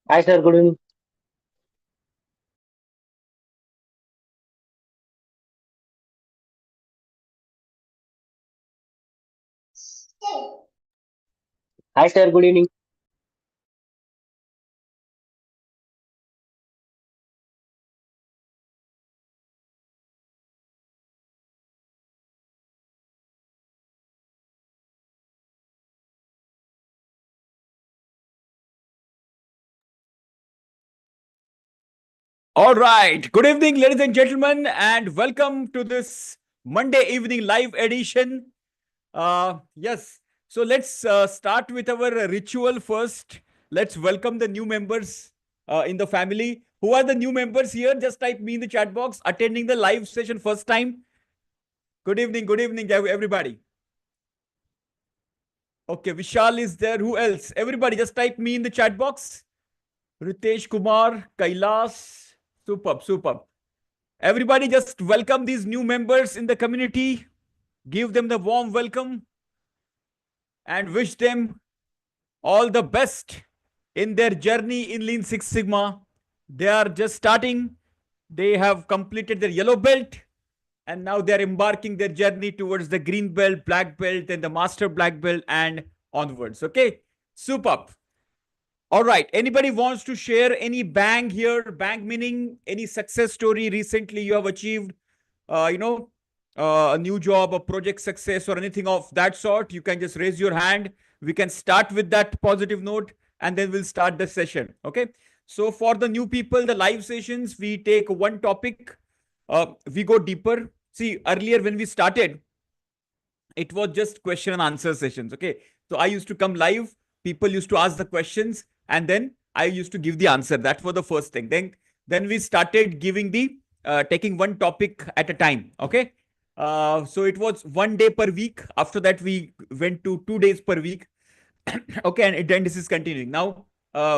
Hi, sir. Good evening. Hi, sir. Good evening. All right. Good evening, ladies and gentlemen, and welcome to this Monday evening live edition. Yes. So let's start with our ritual first. Let's welcome the new members in the family. Who are the new members here? Just type me in the chat box. Attending the live session first time. Good evening, everybody. Okay, Vishal is there. Who else? Everybody, just type me in the chat box. Ritesh Kumar, Kailas. Superb, superb. Everybody, just welcome these new members in the community, give them the warm welcome, and wish them all the best in their journey in Lean Six Sigma. They are just starting, they have completed their yellow belt, and now they are embarking their journey towards the green belt, black belt, and the master black belt, and onwards. Okay, superb. All right. Anybody wants to share any bang here? Bang meaning any success story recently you have achieved, uh, you know, a new job, a project success, or anything of that sort. You can just raise your hand. We can start with that positive note and then we'll start the session. Okay. So, for the new people, the live sessions, we take one topic, we go deeper. See, earlier when we started, it was just question and answer sessions. Okay. So I used to come live, people used to ask the questions, and then I used to give the answer. That was the first thing. Then we started giving the taking one topic at a time. Okay. So it was 1 day per week. After that, we went to 2 days per week. Okay, and then this is continuing. Now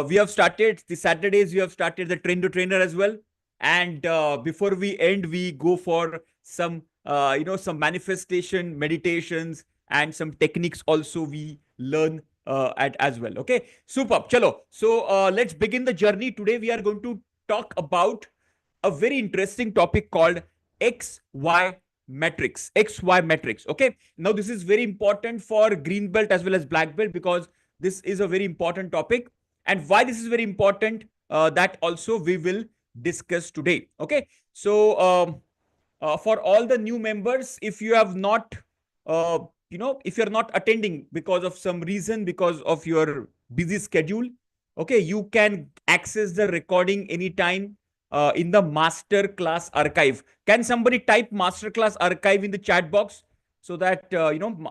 we have started the Saturdays, we have started the train to trainer as well. And before we end, we go for some some manifestation meditations and some techniques also we learn at as well. Okay, superb. Chalo. So let's begin the journey. Today we are going to talk about a very interesting topic called XY metrics. XY metrics. Okay. Now, this is very important for green belt as well as black belt because this is a very important topic. And why this is very important, that also we will discuss today. Okay. So, for all the new members, if you have not, uh, if you're not attending because of some reason, because of your busy schedule, okay, you can access the recording anytime in the masterclass archive. Can somebody type masterclass archive in the chat box so that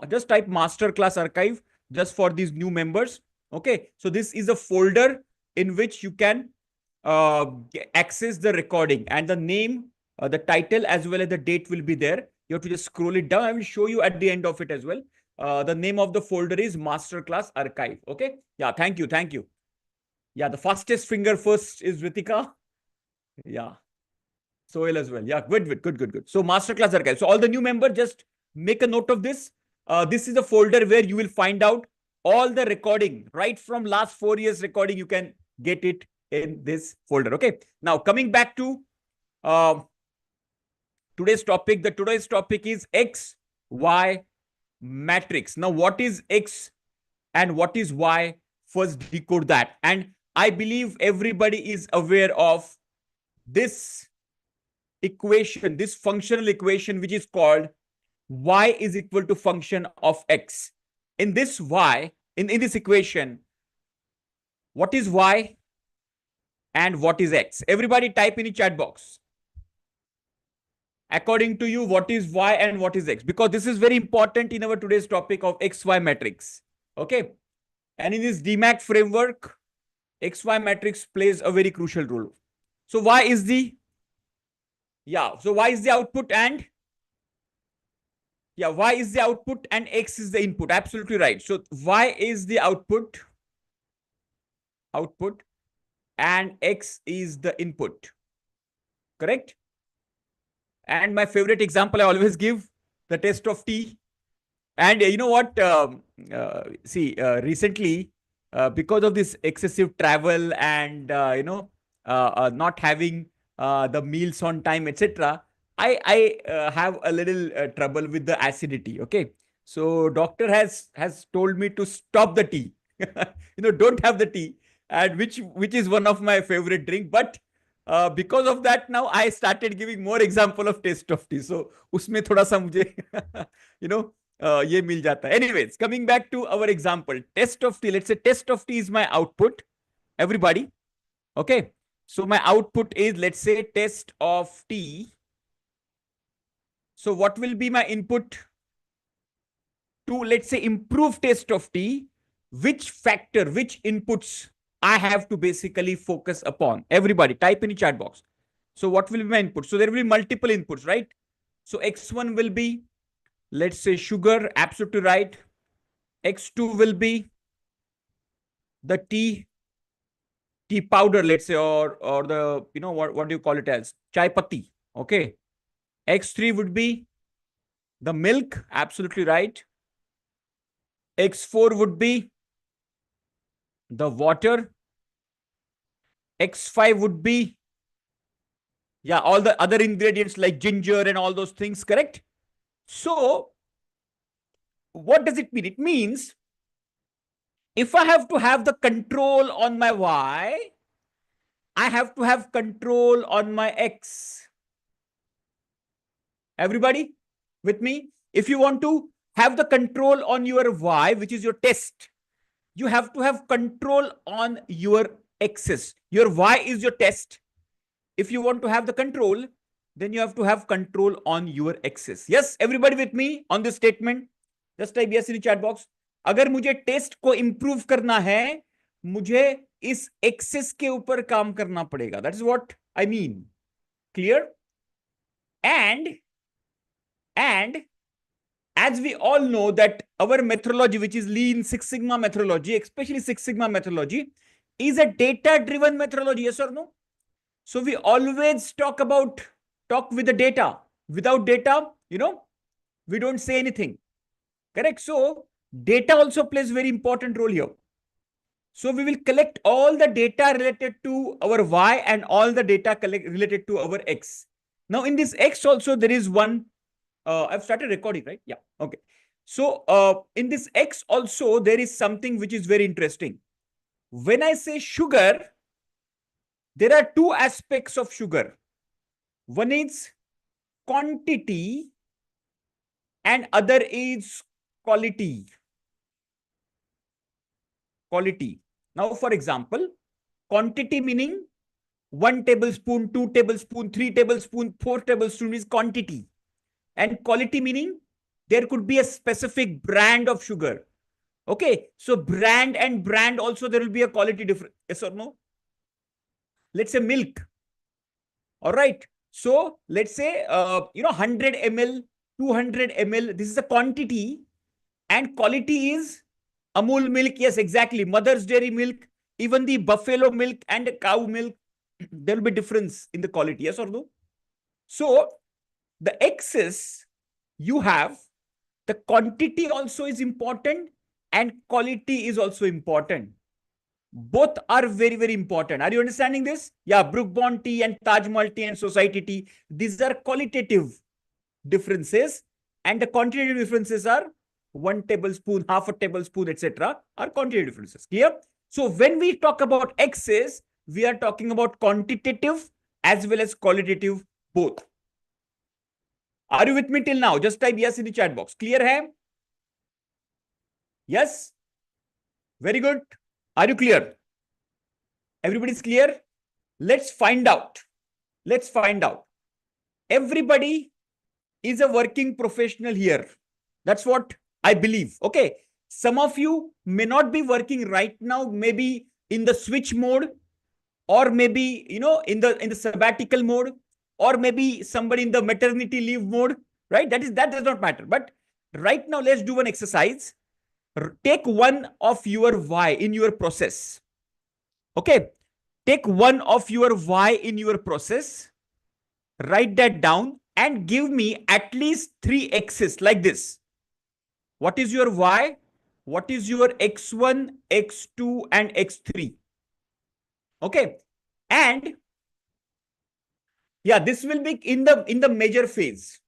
just type masterclass archive just for these new members. Okay, so this is a folder in which you can uh, access the recording, and the name, the title, as well as the date will be there. You have to just scroll it down. I will show you at the end of it as well. The name of the folder is masterclass archive. Okay, yeah, thank you, thank you. Yeah, the fastest finger first is Ritika. Yeah, Soil as well. Yeah, good. So masterclass archive. So all the new members, just make a note of this. This is a folder where you will find out all the recording right from last 4 years recording. You can get it in this folder. Okay. Now coming back to uh, today's topic. The today's topic is X Y matrix. Now, what is X and what is Y? First, decode that. And I believe everybody is aware of this equation, this functional equation, which is called y is equal to function of x. In this y, in this equation, what is y and what is x? Everybody type in the chat box. According to you, what is y and what is x? Because this is very important in our today's topic of XY matrix. Okay. And in this DMAC framework, XY matrix plays a very crucial role. So y is the, yeah, so y is the output and, yeah, y is the output and x is the input. Absolutely right. So y is the output, and x is the input. Correct? And my favorite example I always give, the test of tea. And you know what? See, recently because of this excessive travel and not having the meals on time, etc., I have a little trouble with the acidity. Okay, so doctor has told me to stop the tea. Don't have the tea, and which is one of my favorite drink. But because of that, now I started giving more example of taste of tea. So उसमें थोड़ा सा मुझे you know ये मिल जाता है. Anyways, coming back to our example, test of tea. Let's say test of tea is my output. Everybody, okay. So my output is, let's say, test of tea. So what will be my input to, let's say, improve taste of tea? Which factor, which inputs I have to basically focus upon? Everybody, type in the chat box. So what will be my input? So there will be multiple inputs, right? So X1 will be, let's say, sugar, absolutely right. X2 will be the tea powder, let's say, or the, what do you call it as? Chai patti. Okay. X3 would be the milk, absolutely right. X4 would be the water. X5 would be, yeah, all the other ingredients like ginger and all those things, correct? So what does it mean? It means if I have to have the control on my Y, I have to have control on my X. Everybody with me? If you want to have the control on your Y, which is your test, you have to have control on your X's. Your Y is your test. If you want to have the control, then you have to have control on your X's. Yes, everybody with me on this statement? Just type yes in the chat box. अगर मुझे test को improve करना है, मुझे इस access के ऊपर काम करना पड़ेगा. That is what I mean. Clear? And as we all know that our methodology, which is Lean Six Sigma methodology, especially Six Sigma methodology, is a data-driven methodology. Yes or no? So we always talk with the data. Without data, we don't say anything. Correct? So data also plays very important role here. So we will collect all the data related to our Y and all the data related to our X. Now in this X also there is one, I've started recording, right? Yeah. Okay. So in this X also there is something which is very interesting. When I say sugar, there are two aspects of sugar. One is quantity and other is quality. Quality. Now, for example, quantity meaning 1 tablespoon, 2 tablespoon, 3 tablespoon, 4 tablespoon is quantity. And quality meaning there could be a specific brand of sugar. Okay. So brand and brand also there will be a quality difference. Yes or no? Let's say milk. All right. So let's say, 100 ml, 200 ml. This is a quantity and quality is Amul milk. Yes, exactly. Mother's dairy milk, even the buffalo milk and cow milk, there will be difference in the quality. Yes or no? So the excess you have, the quantity also is important and quality is also important. Both are very, very important. Are you understanding this? Yeah, Brook Bond tea and Taj Mahal tea and Society tea. These are qualitative differences and the quantitative differences are 1 tablespoon, half a tablespoon, etc. are quantitative differences. Clear? So when we talk about excess, we are talking about quantitative as well as qualitative both. Are you with me till now? Just type yes in the chat box. Clear hai? Yes? Very good. Are you clear? Everybody's clear? Let's find out. Let's find out. Everybody is a working professional here. That's what I believe. Okay. Some of you may not be working right now, maybe in the switch mode, or maybe, in the sabbatical mode, or maybe somebody in the maternity leave mode, right? That does not matter. But right now, let's do one exercise. Take one of your Y in your process. Okay. Take one of your Y in your process. Write that down and give me at least 3 X's like this. What is your Y? what is your x1, x2, and x3. Okay. And yeah, this will be in the measure phase.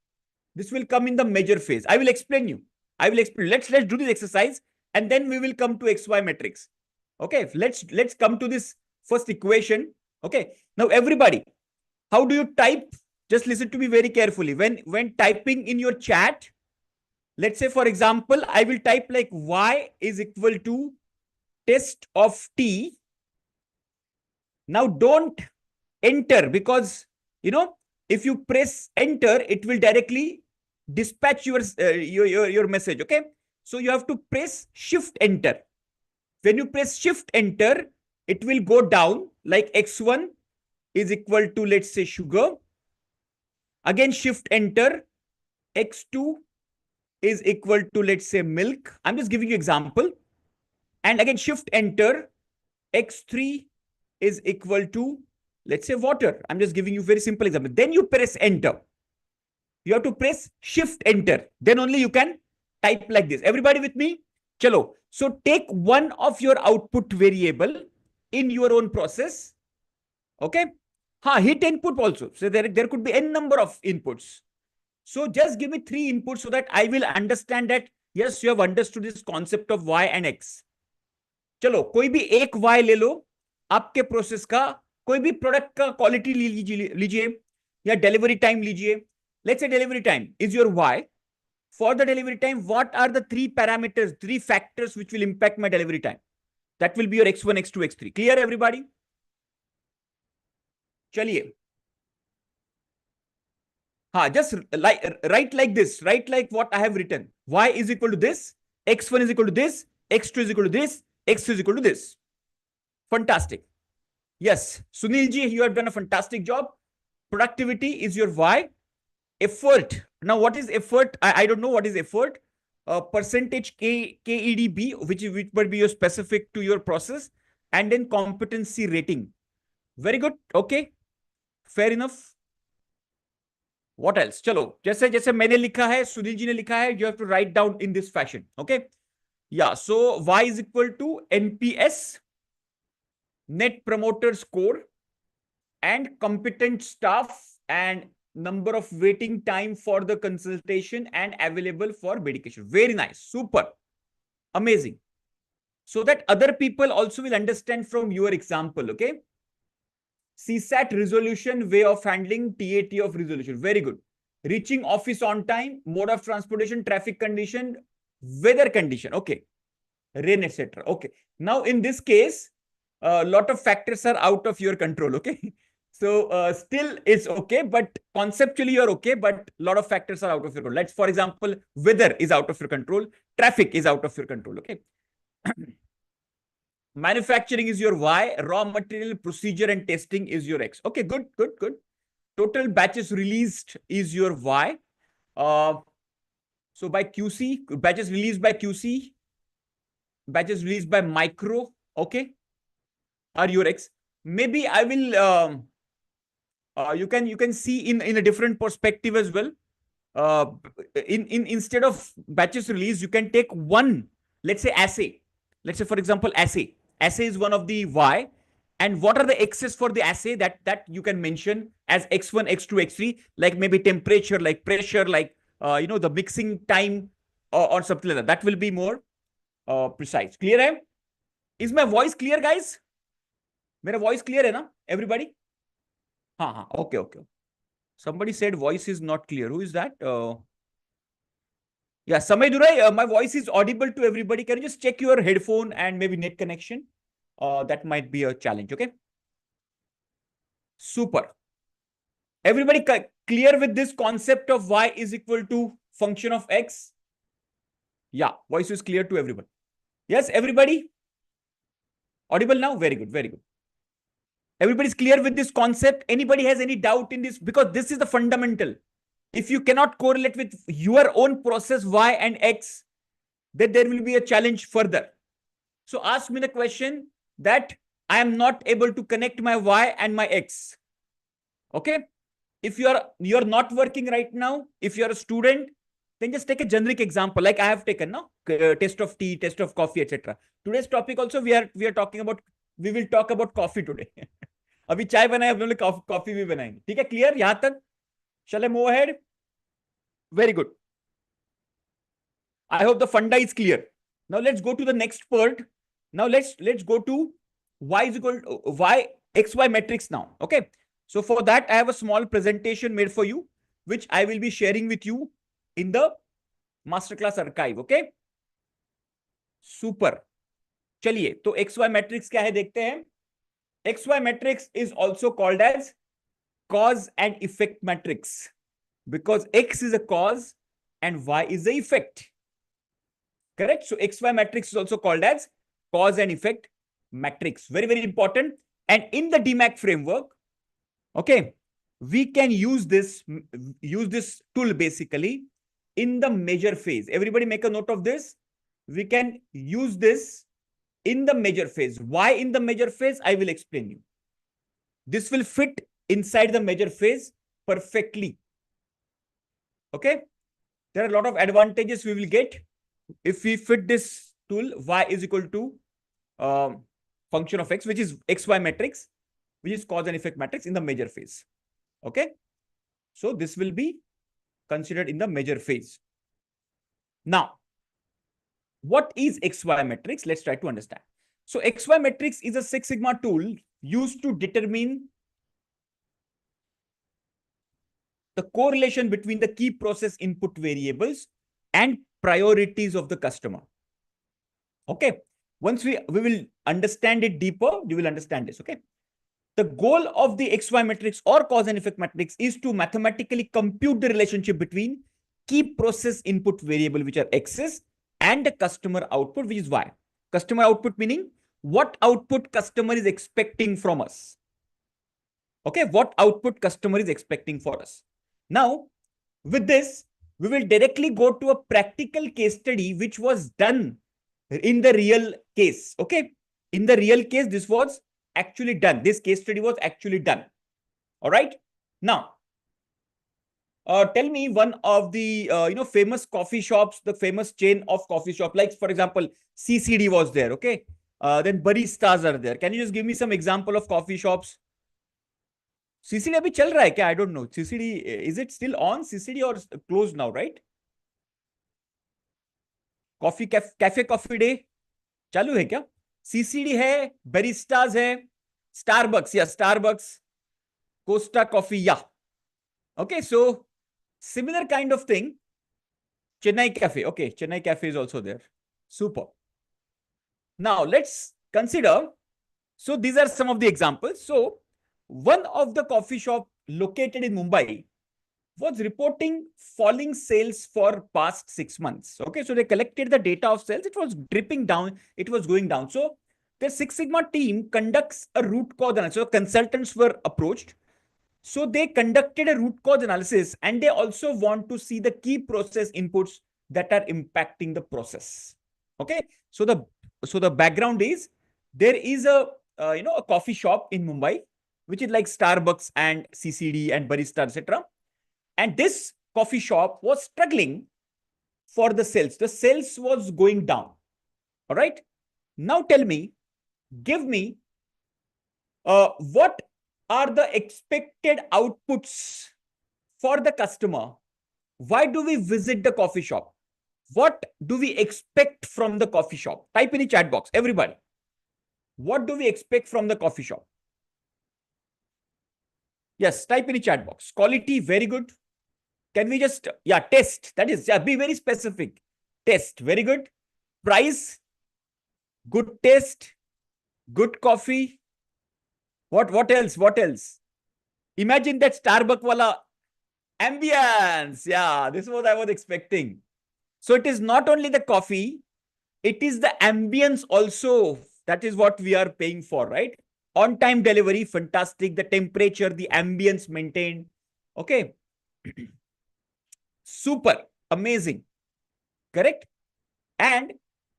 This will come in the measure phase. I will explain you. I will explain. Let's do this exercise and then we will come to XY matrix. Okay, let's come to this first equation. Okay, now everybody, how do you type? Just listen to me very carefully. When typing in your chat, let's say for example, I will type like y is equal to test of t. Now don't enter, because you know, if you press enter, it will directly dispatch your message. Okay, so you have to press shift enter. When you press shift enter, it will go down like x1 is equal to, let's say, sugar. Again shift enter, x2 is equal to, let's say, milk. I'm just giving you example. And again shift enter, x3 is equal to, let's say, water. I'm just giving you very simple example. Then you press enter. You have to press shift enter. Then only you can type like this. Everybody with me? Chalo. So take one of your output variable in your own process. Okay. Hit input also. So there could be n number of inputs. So just give me 3 inputs so that I will understand that, yes, you have understood this concept of y and x. चलो कोई भी एक y ले लो आपके process का, कोई भी product का क्वालिटी लीजिए या डिलीवरी टाइम लीजिए. Let's say delivery time is your y. For the delivery time, what are the 3 parameters, 3 factors which will impact my delivery time? That will be your x1, x2, x3. Clear, everybody? Chaliye. Just write like this. Write like what I have written. Y is equal to this, x1 is equal to this, x2 is equal to this, x3 is equal to this. Fantastic. Yes, Sunil ji, you have done a fantastic job. Productivity is your y. Effort. Now, what is effort? I don't know what is effort. Percentage KEDB, which would be your specific to your process, and then competency rating. Very good. Okay. Fair enough. What else? Chalo. जैसे मैंने लिखा है, सुनील जी ने लिखा है, you have to write down in this fashion. Okay. Yeah. So y is equal to NPS, Net Promoter Score, and competent staff, and number of waiting time for the consultation, and available for medication. Very nice. Super. Amazing. So that other people also will understand from your example. Okay. CSAT resolution, way of handling, TAT of resolution. Very good. Reaching office on time, mode of transportation, traffic condition, weather condition. Okay. Rain, etc. Okay. Now, in this case, a lot of factors are out of your control. Okay. So still it's okay, but conceptually you're okay, but a lot of factors are out of your control. Let's, for example, weather is out of your control. Traffic is out of your control. Okay. Manufacturing is your Y. Raw material, procedure, and testing is your X. Okay, good. Total batches released is your Y. So by QC, batches released by QC, batches released by micro, okay, are your X. Maybe I will, you can see in a different perspective as well. Instead of batches released, you can take one, let's say assay. Let's say, for example, assay. Assay is one of the Y. And what are the X's for the assay that you can mention as X1, X2, X3, like maybe temperature, like pressure, like, the mixing time, or something like that. That will be more precise. Clear hai? Is my voice clear, guys? Mera voice clear hai na, everybody? Okay. Somebody said voice is not clear. Who is that? Yeah, Samay Durai, my voice is audible to everybody. Can you just check your headphone and maybe net connection? That might be a challenge, okay? Super. Everybody clear with this concept of Y is equal to function of X? Yeah, voice is clear to everybody. Yes, everybody? Audible now? Very good. Everybody's clear with this concept? Anybody has any doubt in this? Because this is the fundamental. If you cannot correlate with your own process Y and X, then there will be a challenge further. So ask me the question that I am not able to connect my Y and my X. Okay. If you're not working right now, if you're a student, then just take a generic example like I have taken now, taste of tea, taste of coffee, etc. Today's topic also we are talking about, we will talk about coffee today. अभी चाय बनाए, हम लोग coffee भी बनाएंगे. ठीक है, clear यहां तक? Shall I move ahead? Very good. I hope the funda is clear. Now let's go to the next part. Now let's go to y is equal to y xy matrix now. Okay. So for that, I have a small presentation made for you, which I will be sharing with you in the masterclass archive. Okay. Super. चलिए, तो xy matrix क्या है देखते हैं. XY matrix is also called as cause and effect matrix because X is a cause and Y is the effect. Correct? So XY matrix is also called as cause and effect matrix. Very, very important. And in the DMAC framework, okay, we can use this tool basically in the measure phase. Everybody make a note of this. We can use this in the measure phase. Why in the measure phase? I will explain you. This will fit inside the measure phase perfectly. Okay. There are a lot of advantages we will get if we fit this tool. Y is equal to function of X, which is XY matrix, which is cause and effect matrix in the measure phase. Okay. So this will be considered in the measure phase. Now, what is XY matrix? Let's try to understand. So XY matrix is a Six Sigma tool used to determine the correlation between the key process input variables and priorities of the customer. Okay. Once we will understand it deeper, you will understand this. Okay. The goal of the XY matrix or cause and effect matrix is to mathematically compute the relationship between key process input variable, which are X's, and the customer output, which is Y. Customer output meaning what output customer is expecting from us. Okay, what output customer is expecting for us. Now, with this, we will directly go to a practical case study which was done in the real case. Okay, in the real case, this was actually done. This case study was actually done. All right. Now, tell me one of the famous coffee shops, the famous chain of coffee shop, like for example, CCD was there. Okay, then baristas are there. Can you just give me some example of coffee shops? CCD अभी चल रहा है क्या? I don't know. CCD, is it still on CCD or closed now, right? Coffee cafe coffee day चालू है क्या? CCD है, baristas है, Starbucks, yeah, Starbucks, Costa Coffee, yeah. Okay, so similar kind of thing. Chennai Cafe, okay, Chennai Cafe is also there. Super. Now let's consider. So these are some of the examples. So one of the coffee shop located in Mumbai was reporting falling sales for past 6 months. Okay, so they collected the data of sales. It was dripping down. It was going down. So the Six Sigma team conducts a root cause analysis. So consultants were approached. So they conducted a root cause analysis, and they also want to see the key process inputs that are impacting the process. Okay, so the background is there is a a coffee shop in Mumbai, which is like Starbucks and CCD and barista, etc. And this coffee shop was struggling for the sales. The sales was going down. All right. Now tell me, give me what are the expected outputs for the customer? Why do we visit the coffee shop? What do we expect from the coffee shop? Type in the chat box, everybody. What do we expect from the coffee shop? Yes, type in the chat box. Quality, very good. Can we just, yeah, test. That is, yeah, be very specific. Test, very good. Price, good taste, good coffee. What else? What else? Imagine that Starbucks wala ambience. Yeah, this is what I was expecting. So it is not only the coffee, it is the ambience also. That is what we are paying for, right? On-time delivery, fantastic. The temperature, the ambience maintained. Okay. Super, amazing. Correct? And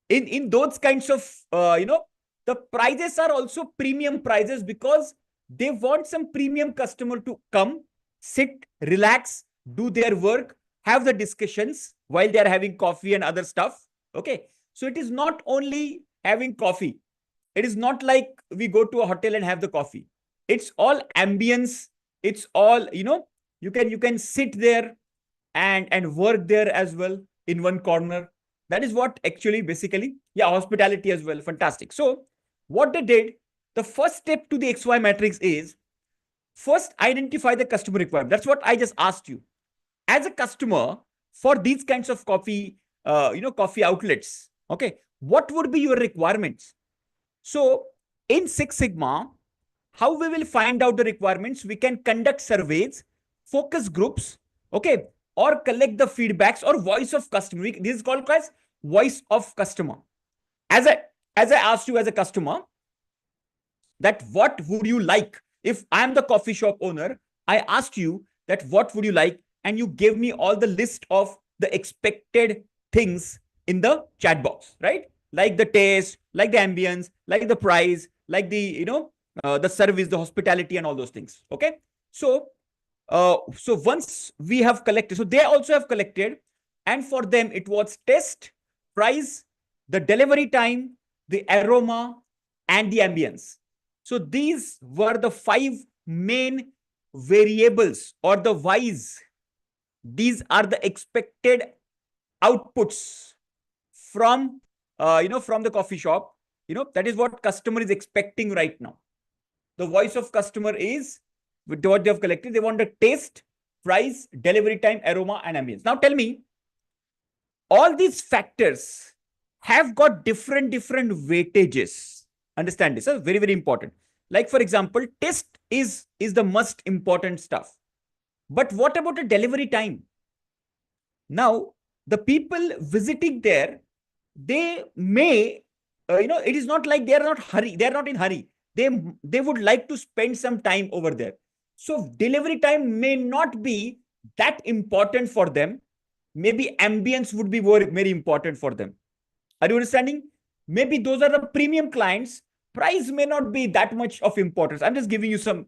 in those kinds of, the prices are also premium prices because they want some premium customer to come, sit, relax, do their work, have the discussions while they are having coffee and other stuff. Okay. So it is not only having coffee. It is not like we go to a hotel and have the coffee. It's all ambience. It's all, you can sit there and work there as well in one corner. That is what actually basically, yeah, hospitality as well. Fantastic. So what they did, the first step to the XY matrix is first identify the customer requirement. That's what I just asked you. As a customer for these kinds of coffee, coffee outlets, okay, what would be your requirements? So in Six Sigma, how we will find out the requirements? We can conduct surveys, focus groups, okay, or collect the feedbacks or voice of customer. This is called as voice of customer. As I asked you as a customer, that what would you like? If I'm the coffee shop owner, I asked you that what would you like? And you gave me all the list of the expected things in the chat box, right? Like the taste, like the ambience, like the price, like the service, the hospitality, and all those things. Okay. So once we have collected, so they also have collected, and for them it was taste, price, the delivery time, the aroma, and the ambience. So these were the 5 main variables or the whys. These are the expected outputs from from the coffee shop. That is what customer is expecting right now. The voice of customer is with what they have collected. They want the taste, price, delivery time, aroma, and ambience. Now tell me, all these factors have got different weightages. Understand this? Very, very important. Like, for example, taste is the most important stuff. But what about the delivery time? Now, the people visiting there, they may, it is not like they are not in hurry. They would like to spend some time over there. So delivery time may not be that important for them. Maybe ambience would be very important for them. Are you understanding? Maybe those are the premium clients. Price may not be that much of importance. I'm just giving you some,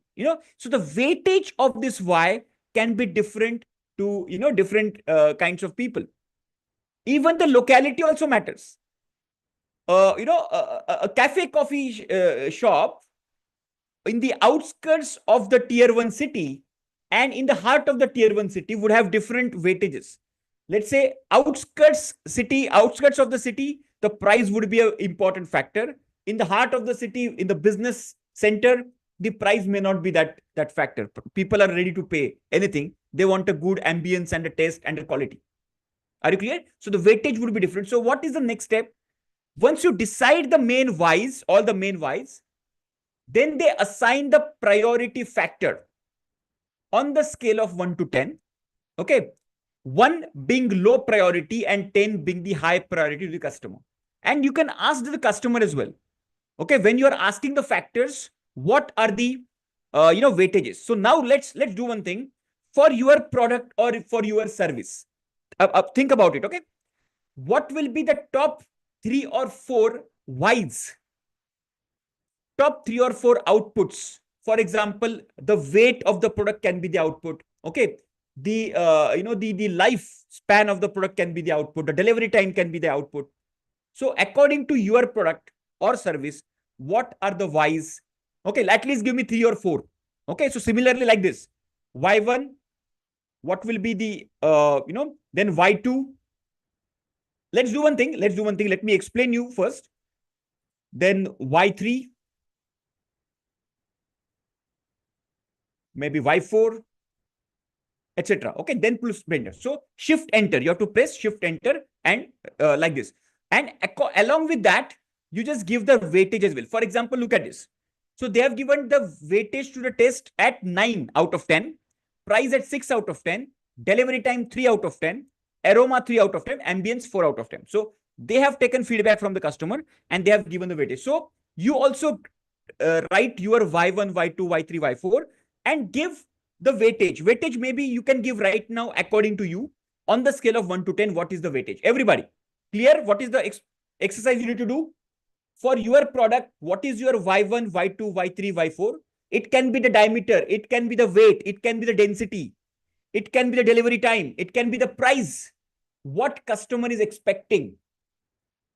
so the weightage of this Y can be different to, different kinds of people. Even the locality also matters. A cafe coffee shop in the outskirts of the tier 1 city and in the heart of the tier 1 city would have different weightages. Let's say outskirts of the city, the price would be an important factor. In the heart of the city, in the business center, the price may not be that factor. People are ready to pay anything. They want a good ambience and a taste and a quality. Are you clear? So the weightage would be different. So what is the next step? Once you decide the main whys, all the main whys, then they assign the priority factor on the scale of 1 to 10. Okay. 1 being low priority and 10 being the high priority to the customer. And you can ask the customer as well. Okay. When you are asking the factors, what are the, weightages? So now let's do one thing for your product or for your service. Think about it. Okay. What will be the top 3 or 4 whys? Top 3 or 4 outputs. For example, the weight of the product can be the output. Okay. The, the life span of the product can be the output. The delivery time can be the output. So according to your product or service, what are the whys? Okay. At least give me 3 or 4. Okay. So similarly like this, Y1, what will be the, then Y2. Let's do one thing. Let me explain you first. Then Y3. Maybe Y4, etc. Okay, then plus blender. So shift enter. You have to press shift enter and like this. And along with that, you just give the weightage as well. For example, look at this. So they have given the weightage to the test at 9 out of 10, price at 6 out of 10, delivery time 3 out of 10, aroma 3 out of 10, ambience 4 out of 10. So they have taken feedback from the customer and they have given the weightage. So you also write your Y1, Y2, Y3, Y4 and give the weightage. Weightage maybe you can give right now according to you on the scale of 1 to 10. What is the weightage? Everybody clear? What is the exercise you need to do? For your product, what is your Y1, Y2, Y3, Y4? It can be the diameter. It can be the weight. It can be the density. It can be the delivery time. It can be the price. What customer is expecting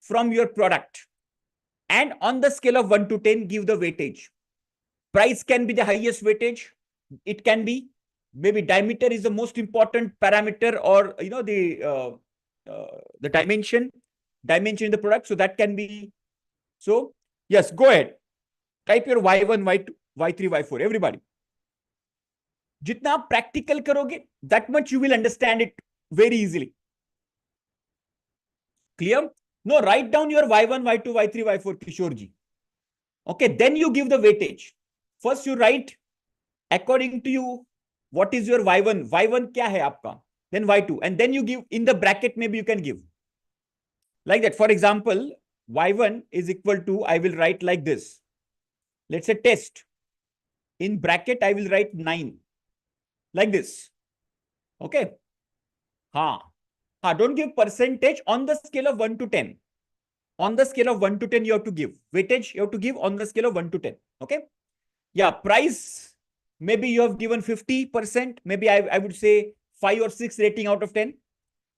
from your product. And on the scale of 1 to 10, give the weightage. Price can be the highest weightage. It can be, maybe diameter is the most important parameter, or the dimension in the product. So that can be. So yes, go ahead. Type your Y1, Y2, Y3, Y4. Everybody. जितना आप practical करोगे, that much you will understand it very easily. Clear? No, write down your Y1, Y2, Y3, Y4, Kishore ji. Okay, then you give the weightage. First you write according to you what is your Y1. Y1 क्या है आपका? Then Y2, and then you give in the bracket. Maybe you can give like that. For example, Y1 is equal to, I will write like this. Let's say test. In bracket, I will write 9. Like this. Okay. Don't give percentage on the scale of 1 to 10. On the scale of 1 to 10, you have to give. Weightage, you have to give on the scale of 1 to 10. Okay. Yeah, price, maybe you have given 50%. Maybe I would say 5 or 6 rating out of 10.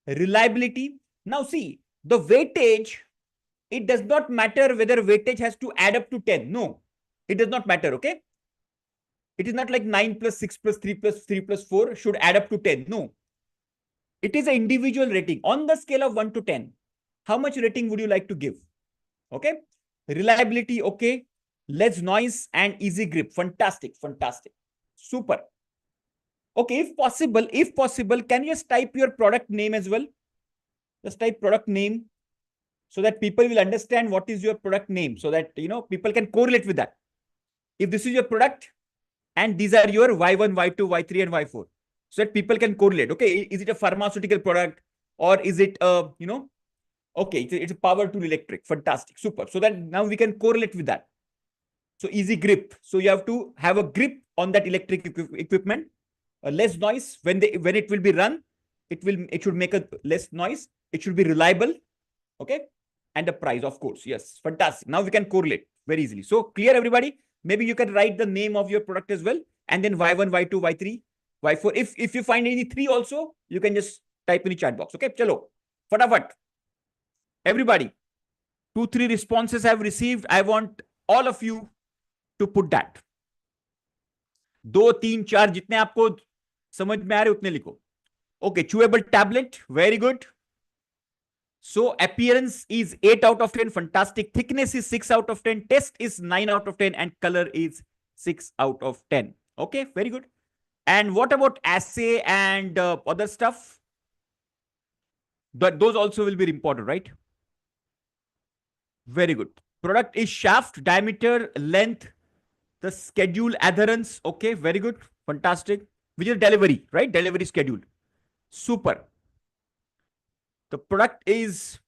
Reliability. Now see, the weightage, it does not matter whether weightage has to add up to 10. No, it does not matter. Okay. It is not like 9 plus 6 plus 3 plus 3 plus 4 should add up to 10. No. It is an individual rating. On the scale of 1 to 10, how much rating would you like to give? Okay. Reliability, okay. Less noise and easy grip. Fantastic. Fantastic. Super. Okay. If possible, can you just type your product name as well? Just type product name so that people will understand what is your product name, so that, people can correlate with that. If this is your product and these are your Y1, Y2, Y3, and Y4, so that people can correlate. Okay. Is it a pharmaceutical product, or is it okay, it's a power tool electric. Fantastic. Super. So that now we can correlate with that. So easy grip. So you have to have a grip on that electric equipment. Less noise when it will be run. It should make a less noise. It should be reliable. Okay. And the price, of course. Yes. Fantastic. Now we can correlate very easily. So clear, everybody? Maybe you can write the name of your product as well. And then Y1, Y2, Y3, Y4. If you find any 3 also, you can just type in the chat box. Okay. Chalo. Fatafat. Everybody. 2-3 responses I have received. I want all of you to put that. 2, 3, 4 जितने आपको समझ में आ रहे उतने लिखो. Okay, chewable tablet, very good. So appearance is 8 out of 10, fantastic. Thickness is 6 out of 10. Taste is 9 out of 10, and color is 6 out of 10. Okay, very good. And what about assay and other stuff? Those also will be important, right? Very good. Product is shaft, diameter, length, the schedule adherence. Okay, very good. Fantastic. Which is delivery, right? Delivery schedule. Super. The product is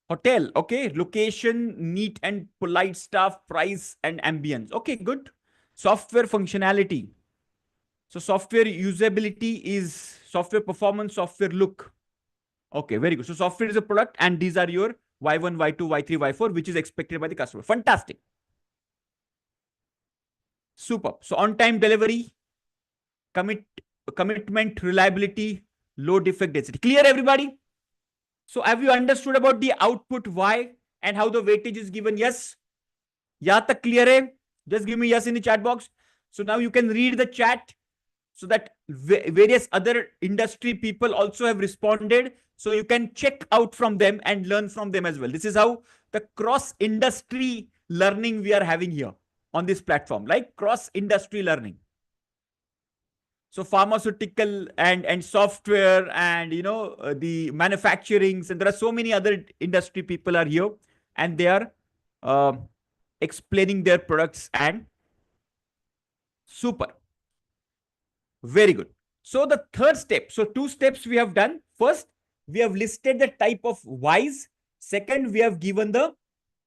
hotel. Okay. Location, neat and polite staff, price and ambience. Okay, good. Software functionality. So software usability is software performance, software look. Okay, very good. So software is a product, and these are your Y1, Y2, Y3, Y4, which is expected by the customer. Fantastic. Super. So on-time delivery, commitment, reliability, low defect density. Clear, everybody? So have you understood about the output Y and how the weightage is given? Yes? Yahan tak clear hai? Just give me yes in the chat box. So now you can read the chat so that various other industry people also have responded. So you can check out from them and learn from them as well. This is how the cross-industry learning we are having here on this platform, like cross-industry learning. So pharmaceutical and software and, the manufacturings, and there are so many other industry people are here, and they are explaining their products, and super. Very good. So the third step, so 2 steps we have done. First, we have listed the type of Ys. Second, we have given the,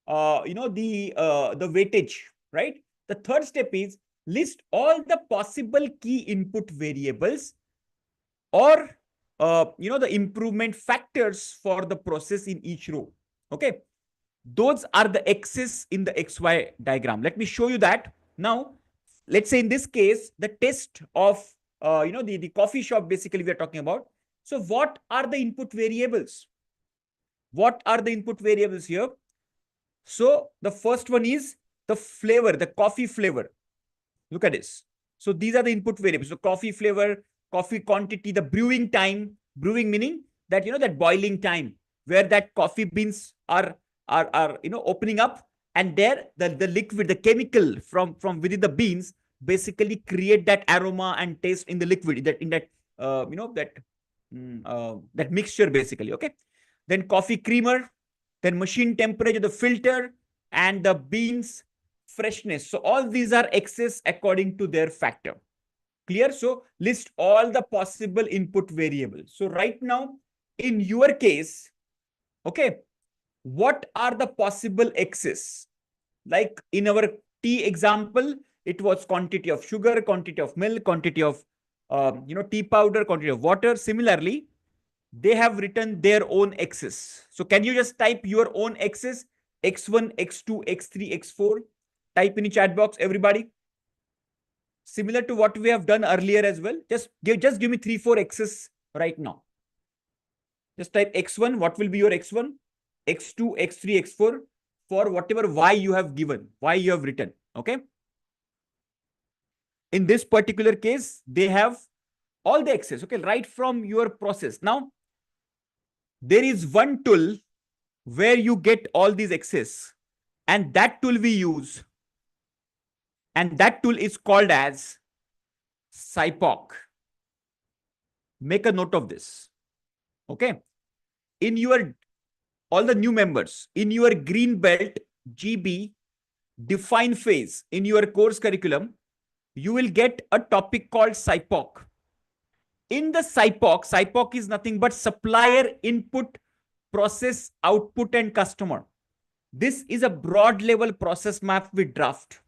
the weightage, right? The third step is list all the possible key input variables, or, the improvement factors for the process in each row. Okay. Those are the X's in the XY diagram. Let me show you that. Now, let's say in this case, the test of the coffee shop basically we are talking about. So what are the input variables? What are the input variables here? So the first one is the flavor, the coffee flavor. Look at this. So these are the input variables. So coffee flavor, coffee quantity, the brewing time, brewing meaning that, that boiling time where that coffee beans are opening up, and there the liquid, the chemical from within the beans basically create that aroma and taste in the liquid that mixture basically. Okay. Then coffee creamer, then machine temperature, the filter, and the beans freshness. So all these are excess according to their factor. Clear? So list all the possible input variables. So right now, in your case, okay, what are the possible excess? Like in our tea example, it was quantity of sugar, quantity of milk, quantity of tea powder, quantity of water. Similarly, they have written their own excess. So can you just type your own excess? X1, X2, X3, X4. Type in the chat box, everybody. Similar to what we have done earlier as well. Just give me 3, 4 X's right now. Just type X1. What will be your X1? X2, X3, X4 for whatever Y you have given, Y you have written. Okay. In this particular case, they have all the X's. Okay. Right from your process. Now, there is one tool where you get all these X's, and that tool we use. And that tool is called as SIPOC. Make a note of this. Okay. In your, all the new members, in your green belt GB define phase in your course curriculum, you will get a topic called SIPOC. In the SIPOC is nothing but supplier input, process, output, and customer. This is a broad level process map we draft.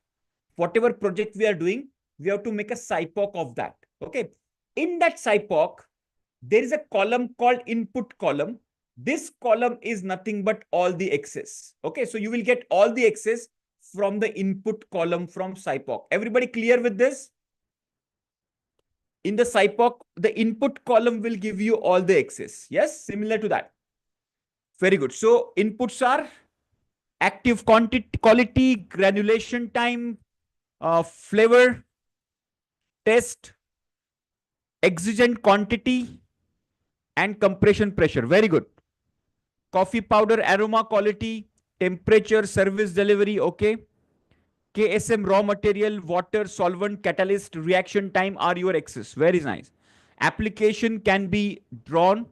Whatever project we are doing, we have to make a SIPOC of that. Okay. In that SIPOC, there is a column called input column. This column is nothing but all the excess. Okay. So you will get all the excess from the input column from SIPOC. Everybody clear with this? In the SIPOC, the input column will give you all the excess. Yes. Similar to that. Very good. So inputs are active quality, granulation time, flavor, test, exigent quantity, and compression pressure. Very good. Coffee powder, aroma quality, temperature, service delivery. Okay. KSM, raw material, water, solvent, catalyst, reaction time are your excess. Very nice. Application can be drawn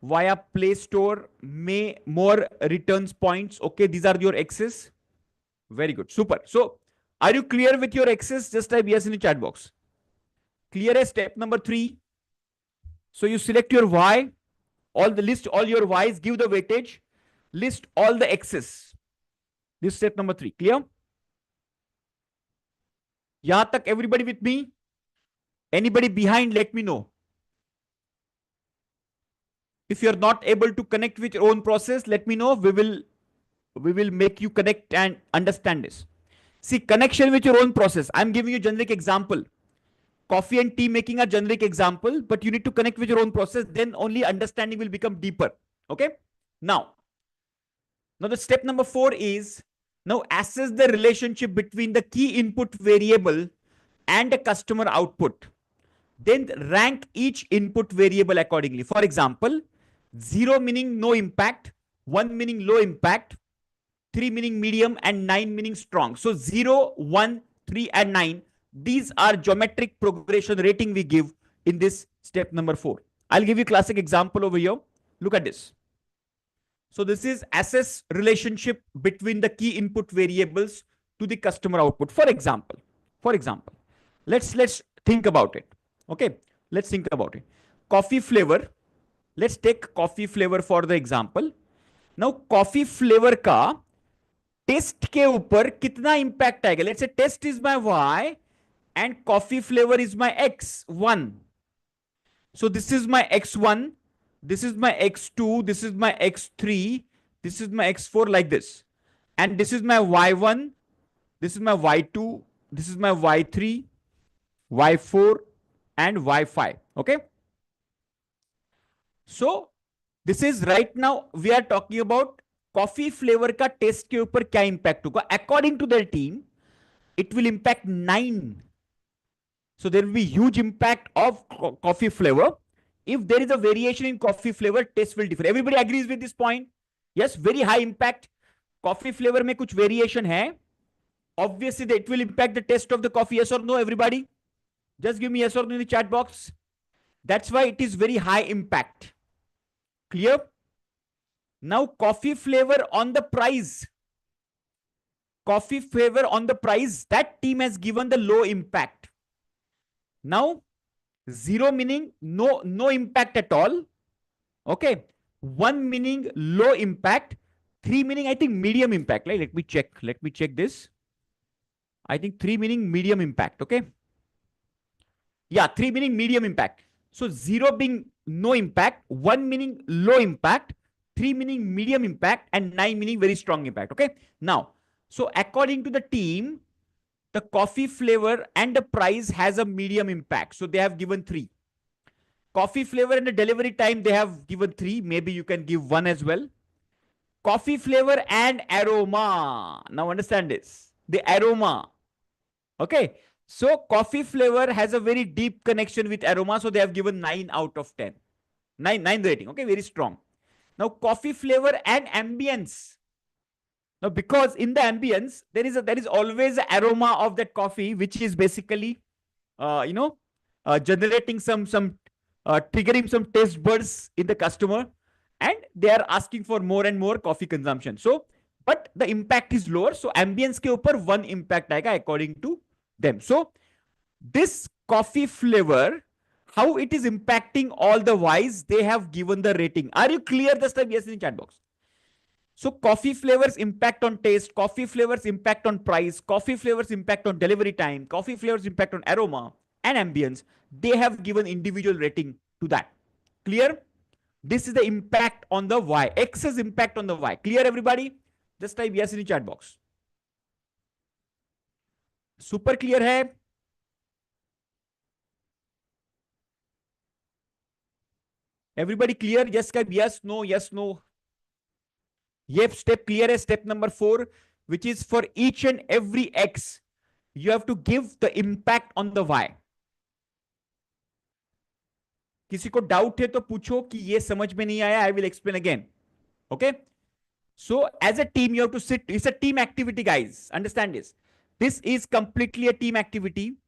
via Play Store, more returns points. Okay. These are your excess. Very good. Super. So are you clear with your excess? Just type yes in the chat box. Clear as step number 3. So you select your Y, list all your Y's, give the weightage, list all the X's. This is step number 3. Clear? Yahan tak everybody with me? Anybody behind, let me know. If you're not able to connect with your own process, let me know. We will make you connect and understand this. See, connection with your own process. I'm giving you a generic example. Coffee and tea making a generic example, but you need to connect with your own process. Then only understanding will become deeper. Okay. Now the step number 4 is now assess the relationship between the key input variable and the customer output. Then rank each input variable accordingly. For example, 0 meaning no impact, 1 meaning low impact, 3 meaning medium, and 9 meaning strong. So 0, 1, 3, and 9. These are geometric progression rating we give in this step number 4. I'll give you a classic example over here. Look at this. So this is assess relationship between the key input variables to the customer output. For example, let's think about it. Okay, let's think about it. Coffee flavor. Let's take coffee flavor for the example. Now coffee flavor का taste के ऊपर कितना impact आएगा? Let's say taste is my y and coffee flavor is my x1. So this is my x1, this is my x2, this is my x3, this is my x4, like this. And this is my y1, this is my y2, this is my y3, y4, and Wi-Fi. Okay. So this is right now we are talking about coffee flavor का taste के ऊपर क्या impact होगा. According to their team, it will impact 9. So there will be huge impact of coffee flavor. If there is a variation in coffee flavor, taste will differ. Everybody agrees with this point? Yes, very high impact. Coffee flavor में कुछ variation है. Obviously, it will impact the taste of the coffee. Yes or no, everybody? Just give me yes or no in the chat box. That's why it is very high impact. Clear? Now, coffee flavor on the price. Coffee flavor on the price. That team has given the low impact. Now, 0 meaning no impact at all. Okay. 1 meaning low impact. 3 meaning I think medium impact. Like, let me check this. I think 3 meaning medium impact. Okay. Yeah, 3 meaning medium impact. So 0 being no impact, 1 meaning low impact, 3 meaning medium impact, and 9 meaning very strong impact. Okay. Now, so according to the team, the coffee flavor and the price has a medium impact. So they have given 3. Coffee flavor and the delivery time, they have given 3. Maybe you can give 1 as well. Coffee flavor and aroma. Now understand this. The aroma. Okay. So coffee flavor has a very deep connection with aroma. So they have given 9 out of 10. 9 rating. Okay. Very strong. Now coffee flavor and ambience. Now, because in the ambience, there is always an aroma of that coffee, which is basically, generating triggering some taste buds in the customer, and they are asking for more and more coffee consumption. So, but the impact is lower. So, ambience के ऊपर 1 impact आएगा according to them. So, this coffee flavor, how it is impacting all the whys, they have given the rating. Are you clear this time? Yes, in the chat box. So coffee flavors impact on taste, coffee flavors impact on price, coffee flavors impact on delivery time, coffee flavors impact on aroma and ambience. They have given individual rating to that. Clear? This is the impact on the why. X is impact on the why. Clear, everybody? Just type yes in the chat box. Super clear hai? Everybody clear? Yes, yes, no, yes, no. Yep, step clear है. Step number 4, which is for each and every X, you have to give the impact on the Y. किसी को doubt है तो पूछो कि ये समझ में नहीं आया. I will explain again. Okay. So as a team, you have to sit. It's a team activity, guys. Understand this. This is completely a team activity.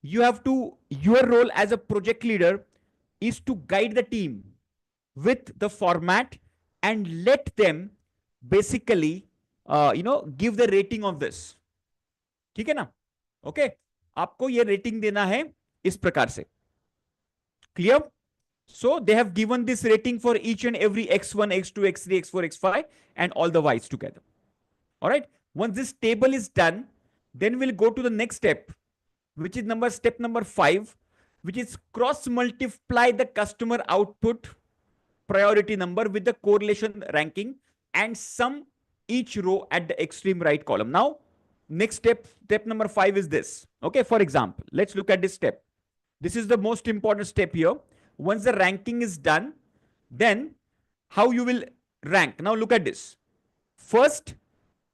You have to, your role as a project leader is to guide the team with the format and let them basically, give the rating of this. ठीक है ना? Okay. आपको ये rating देना है इस प्रकार से. Clear? So they have given this rating for each and every X1, X2, X3, X4, X5 and all the Ys together. All right. Once this table is done, then we'll go to the next step, which is step number 5, which is cross multiply the customer output priority number with the correlation ranking and sum each row at the extreme right column. Now, next step number 5 is this. Okay. For example, let's look at this step. This is the most important step here. Once the ranking is done, then how you will rank. Now look at this. First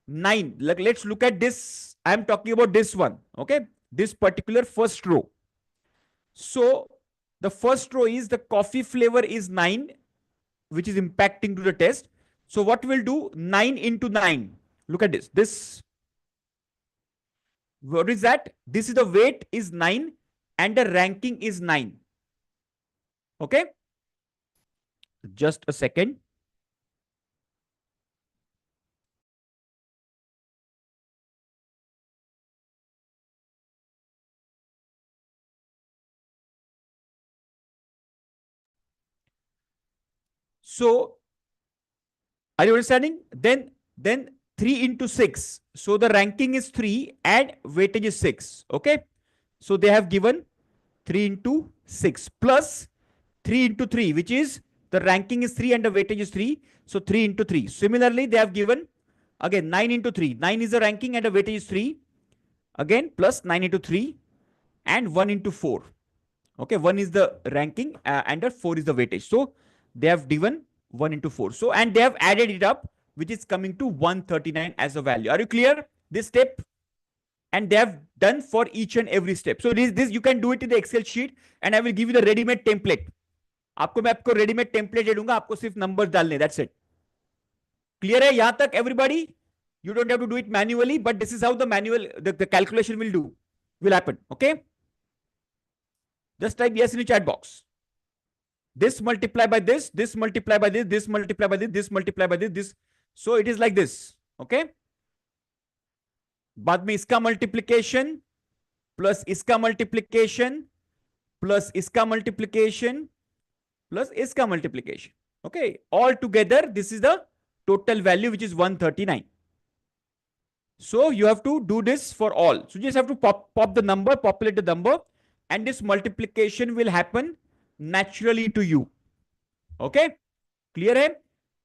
9. Let's look at this. I'm talking about this one. Okay. This particular first row. So the first row is the coffee flavor is 9, which is impacting to the test. So what we'll do, 9 into 9. Look at this. What is that? This is the weight is 9 and the ranking is 9. Okay. Just a second. So are you understanding? Then 3 into 6. So the ranking is 3 and weightage is 6. Okay. So they have given 3 into 6 plus 3 into 3, which is the ranking is 3 and the weightage is 3. So 3 into 3. Similarly, they have given again 9 into 3. 9 is the ranking and the weightage is 3. Again, plus 9 into 3 and 1 into 4. Okay, 1 is the ranking and 4 is the weightage. So they have given 1 into 4. So, and they have added it up, which is coming to 139 as a value. Are you clear? This step? And they have done for each and every step. So this you can do it in the Excel sheet, and I will give you the ready-made template. आपको मैं आपको ready-made template दे दूंगा, आपको सिर्फ numbers डालने. That's it. Clear है यहां तक everybody? You don't have to do it manually, but this is how the manual, the calculation will happen. Okay? Just type yes in the chat box. This multiply by this, this multiply by this, this multiply by this, this multiply by this. So it is like this. Okay? बाद में इसका multiplication plus इसका multiplication plus इसका multiplication plus इसका multiplication. Okay? All together, this is the total value, which is 139. So you have to do this for all. So you just have to pop the number, populate the number, and this multiplication will happen naturally to you. Okay? Clear hai?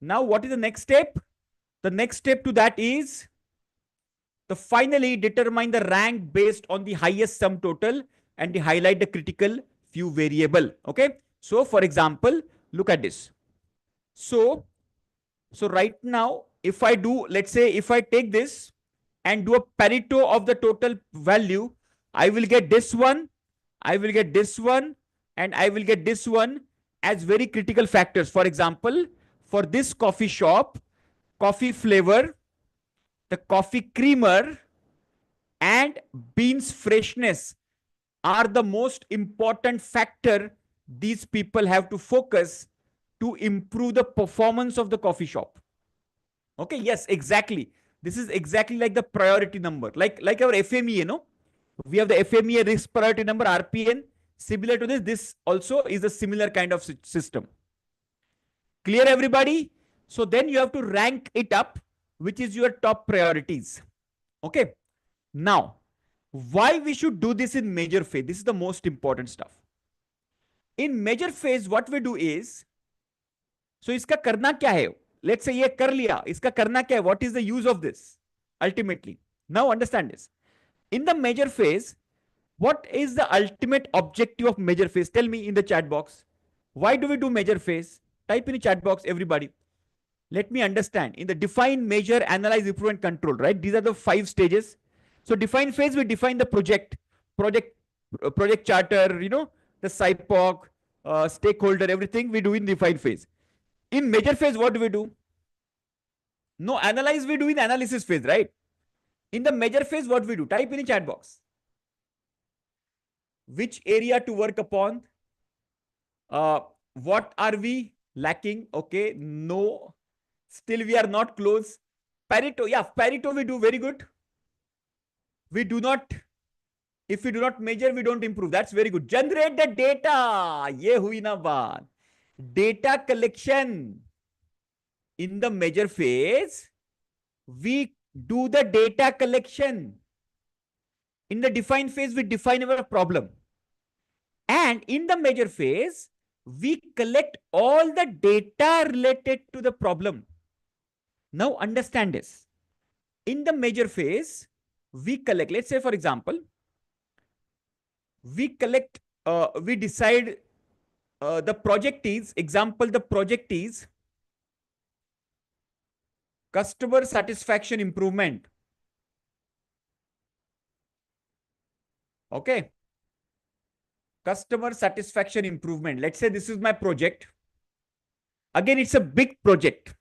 Now what is the next step? The next step to that is to finally determine the rank based on the highest sum total and highlight the critical few variable. Okay? So for example, look at this. So right now, if I do, let's say if I take this and do a Pareto of the total value, I will get this one, I will get this one, and I will get this one as very critical factors. For example, for this coffee shop, coffee flavor, the coffee creamer, and beans freshness are the most important factor these people have to focus to improve the performance of the coffee shop. Okay, yes, exactly. This is exactly like the priority number, like our FMEA, no? We have the FMEA risk priority number, RPN. Similar to this, this also is a similar kind of system. Clear, everybody? So then you have to rank it up, which is your top priorities. Okay. Now, why we should do this in measure phase? This is the most important stuff. In measure phase, what we do is, so iska karna kya hai? Let's say ye kar liya, iska karna kya hai? What is the use of this ultimately? Now understand this. In the measure phase, what is the ultimate objective of measure phase? Tell me in the chat box. Why do we do measure phase? Type in the chat box, everybody. Let me understand. In the define, measure, analyze, improve, and control, right? These are the 5 stages. So define phase, we define the project charter, you know, the SIPOC, stakeholder, everything we do in define phase. In measure phase, what do we do? No, analyze we do in analysis phase, right? In the measure phase, what we do? Type in the chat box. Which area to work upon? What are we lacking? Okay, no. Still we are not close. Pareto, yeah, Pareto we do very good. We do not, if we do not measure, we don't improve. That's very good. Generate the data. Ye hui na baat. Data collection. In the measure phase, we do the data collection. In the define phase, we define our problem. And in the measure phase, we collect all the data related to the problem. Now understand this. In the measure phase, we collect, let's say for example, we collect, we decide the project is, example, the project is customer satisfaction improvement. Okay. Customer satisfaction improvement. Let's say this is my project. Again, it's a big project.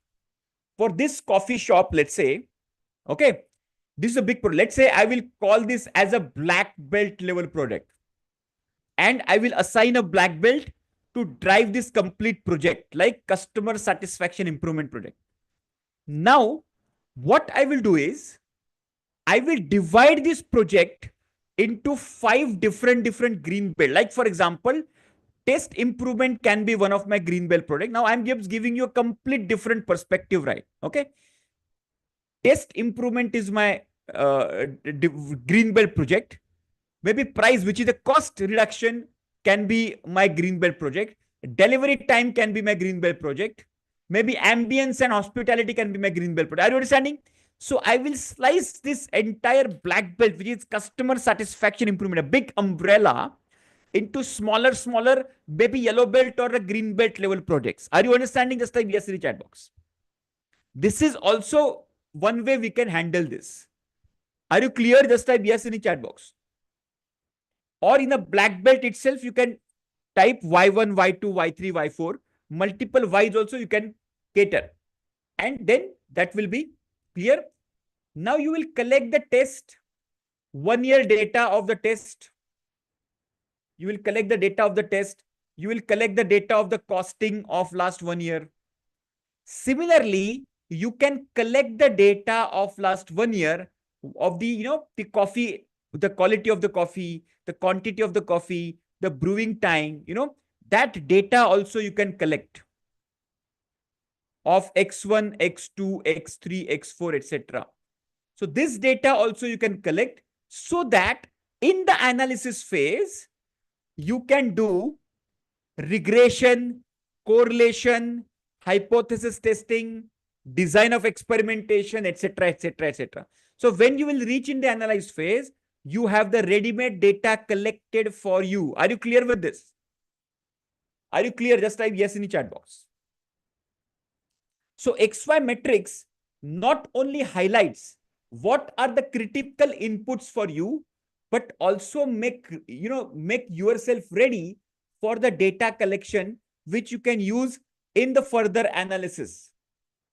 For this coffee shop, let's say, okay, this is a big project. Let's say I will call this as a black belt level project. And I will assign a black belt to drive this complete project, like customer satisfaction improvement project. Now, what I will do is, I will divide this project into 5 different green belt. Like for example, test improvement can be one of my green belt project. Now I'm just giving you a complete different perspective, right? Okay. Test improvement is my green belt project. Maybe price, which is the cost reduction, can be my green belt project. Delivery time can be my green belt project. Maybe ambience and hospitality can be my green belt project. Are you understanding? So I will slice this entire black belt, which is customer satisfaction improvement, a big umbrella, into smaller, maybe yellow belt or a green belt level projects. Are you understanding? Just type yes in the chat box. This is also one way we can handle this. Are you clear? Just type yes in the chat box. Or in a black belt itself, you can type Y1, Y2, Y3, Y4. Multiple Ys also you can cater. And then that will be clear. Now you will collect the test, 1 year data of the test. You will collect the data of the test. You will collect the data of the costing of last 1 year. Similarly, you can collect the data of last 1 year of the, the coffee, the quality of the coffee, the quantity of the coffee, the brewing time, that data also you can collect of X1, X2, X3, X4, etc. So this data also you can collect so that in the analysis phase, you can do regression, correlation, hypothesis testing, design of experimentation, etc., etc., etc. So when you will reach in the analyzed phase, you have the ready-made data collected for you. Are you clear with this? Are you clear? Just type yes in the chat box. So XY matrix not only highlights what are the critical inputs for you, but also make yourself ready for the data collection, which you can use in the further analysis.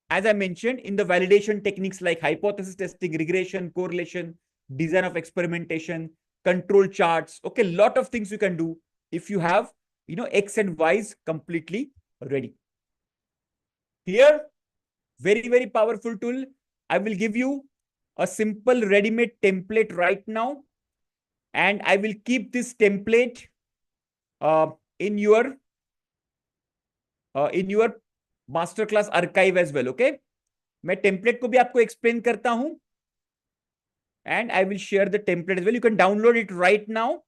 As I mentioned, in the validation techniques like hypothesis testing, regression, correlation, design of experimentation, control charts. Okay, lot of things you can do if you have, X and Y's completely ready. Here, very, very powerful tool. I will give you a simple ready-made template right now. And I will keep this template in your masterclass archive as well. Okay, मैं template को भी आपको explain करता हूं, and I will share the template as well. You can download it right now.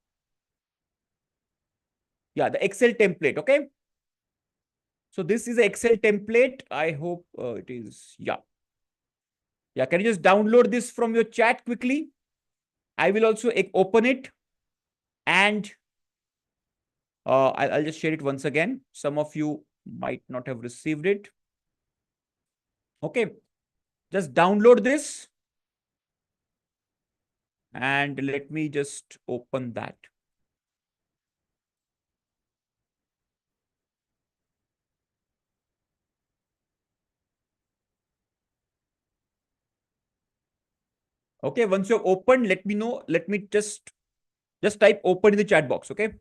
Yeah, the Excel template. Okay, so this is the Excel template. I hope it is. Yeah. Can you just download this from your chat quickly? I will also open it, and I'll just share it once again. Some of you might not have received it. Okay, just download this, and let me just open that. Okay, once you've opened, let me know. Let me just type open in the chat box. Okay.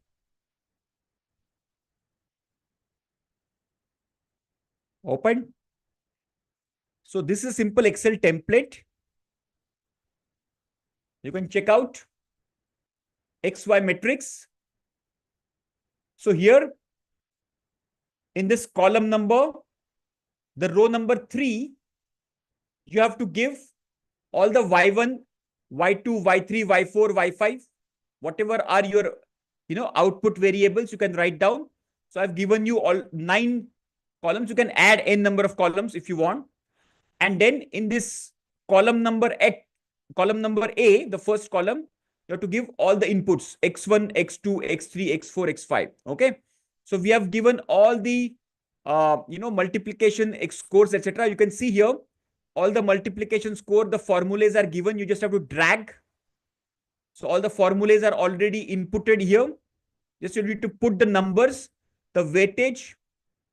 Open. So this is a simple Excel template. You can check out XY matrix. So here in this column number, the row number 3, you have to give all the Y1, Y2, Y3, Y4, Y5, whatever are your, output variables, you can write down. So I've given you all 9 columns. You can add n number of columns if you want. And then in this column number A, the first column, you have to give all the inputs, X1, X2, X3, X4, X5. Okay. So we have given all the, multiplication scores, etc. You can see here, all the multiplication score, the formulas are given. You just have to drag. So all the formulas are already inputted here. Just you need to put the numbers, the weightage.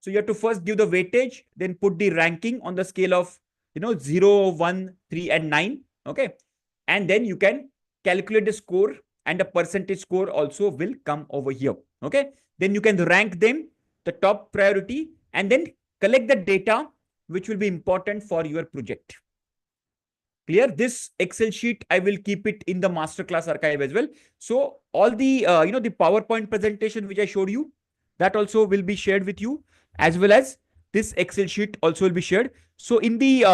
So you have to first give the weightage, then put the ranking on the scale of, 0, 1, 3, and 9. Okay. And then you can calculate the score, and the percentage score also will come over here. Okay. Then you can rank them, the top priority, and then collect the data, which will be important for your project. Clear? This Excel sheet, I will keep it in the masterclass archive as well. So all the, the PowerPoint presentation, which I showed you, that also will be shared with you, as well as this Excel sheet also will be shared. So in the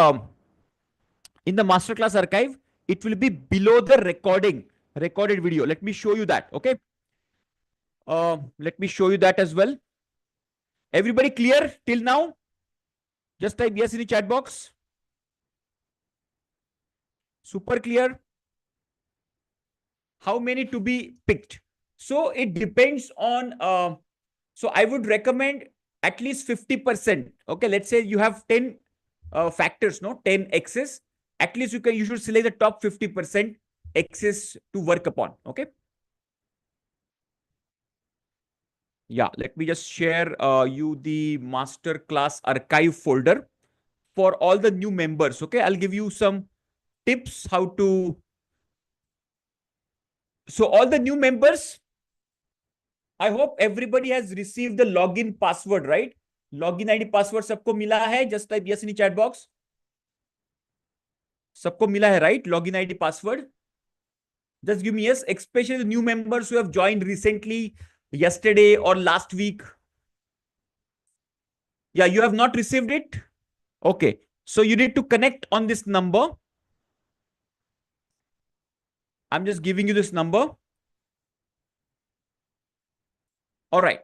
masterclass archive, it will be below the recorded video. Let me show you that. Okay. Let me show you that as well. Everybody clear till now? Just type yes in the chat box. Super clear. How many to be picked? So it depends on, so I would recommend at least 50%. Okay, let's say you have 10 factors, no, 10 x's. At least you should select the top 50% x's to work upon. Okay. Yeah, let me just share you the masterclass archive folder for all the new members. Okay, I'll give you some tips how to. So all the new members, I hope everybody has received the login password, right? Login ID password सबको मिला है? Just type yes in the chat box. सबको मिला है, right? Login ID password. Just give me yes, especially the new members who have joined recently, yesterday or last week. Yeah, you have not received it? Okay. So you need to connect on this number. I'm just giving you this number. All right.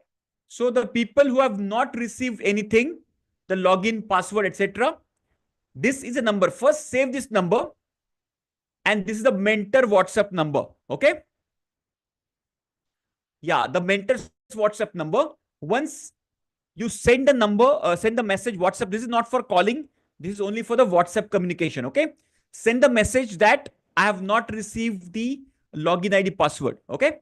So the people who have not received anything, the login, password, etc. This is a number. First, save this number. And this is the mentor WhatsApp number. Okay. Yeah, the mentor's WhatsApp number. Once you send the number, send the message WhatsApp. This is not for calling. This is only for the WhatsApp communication. Okay. Send the message that I have not received the login ID password. Okay.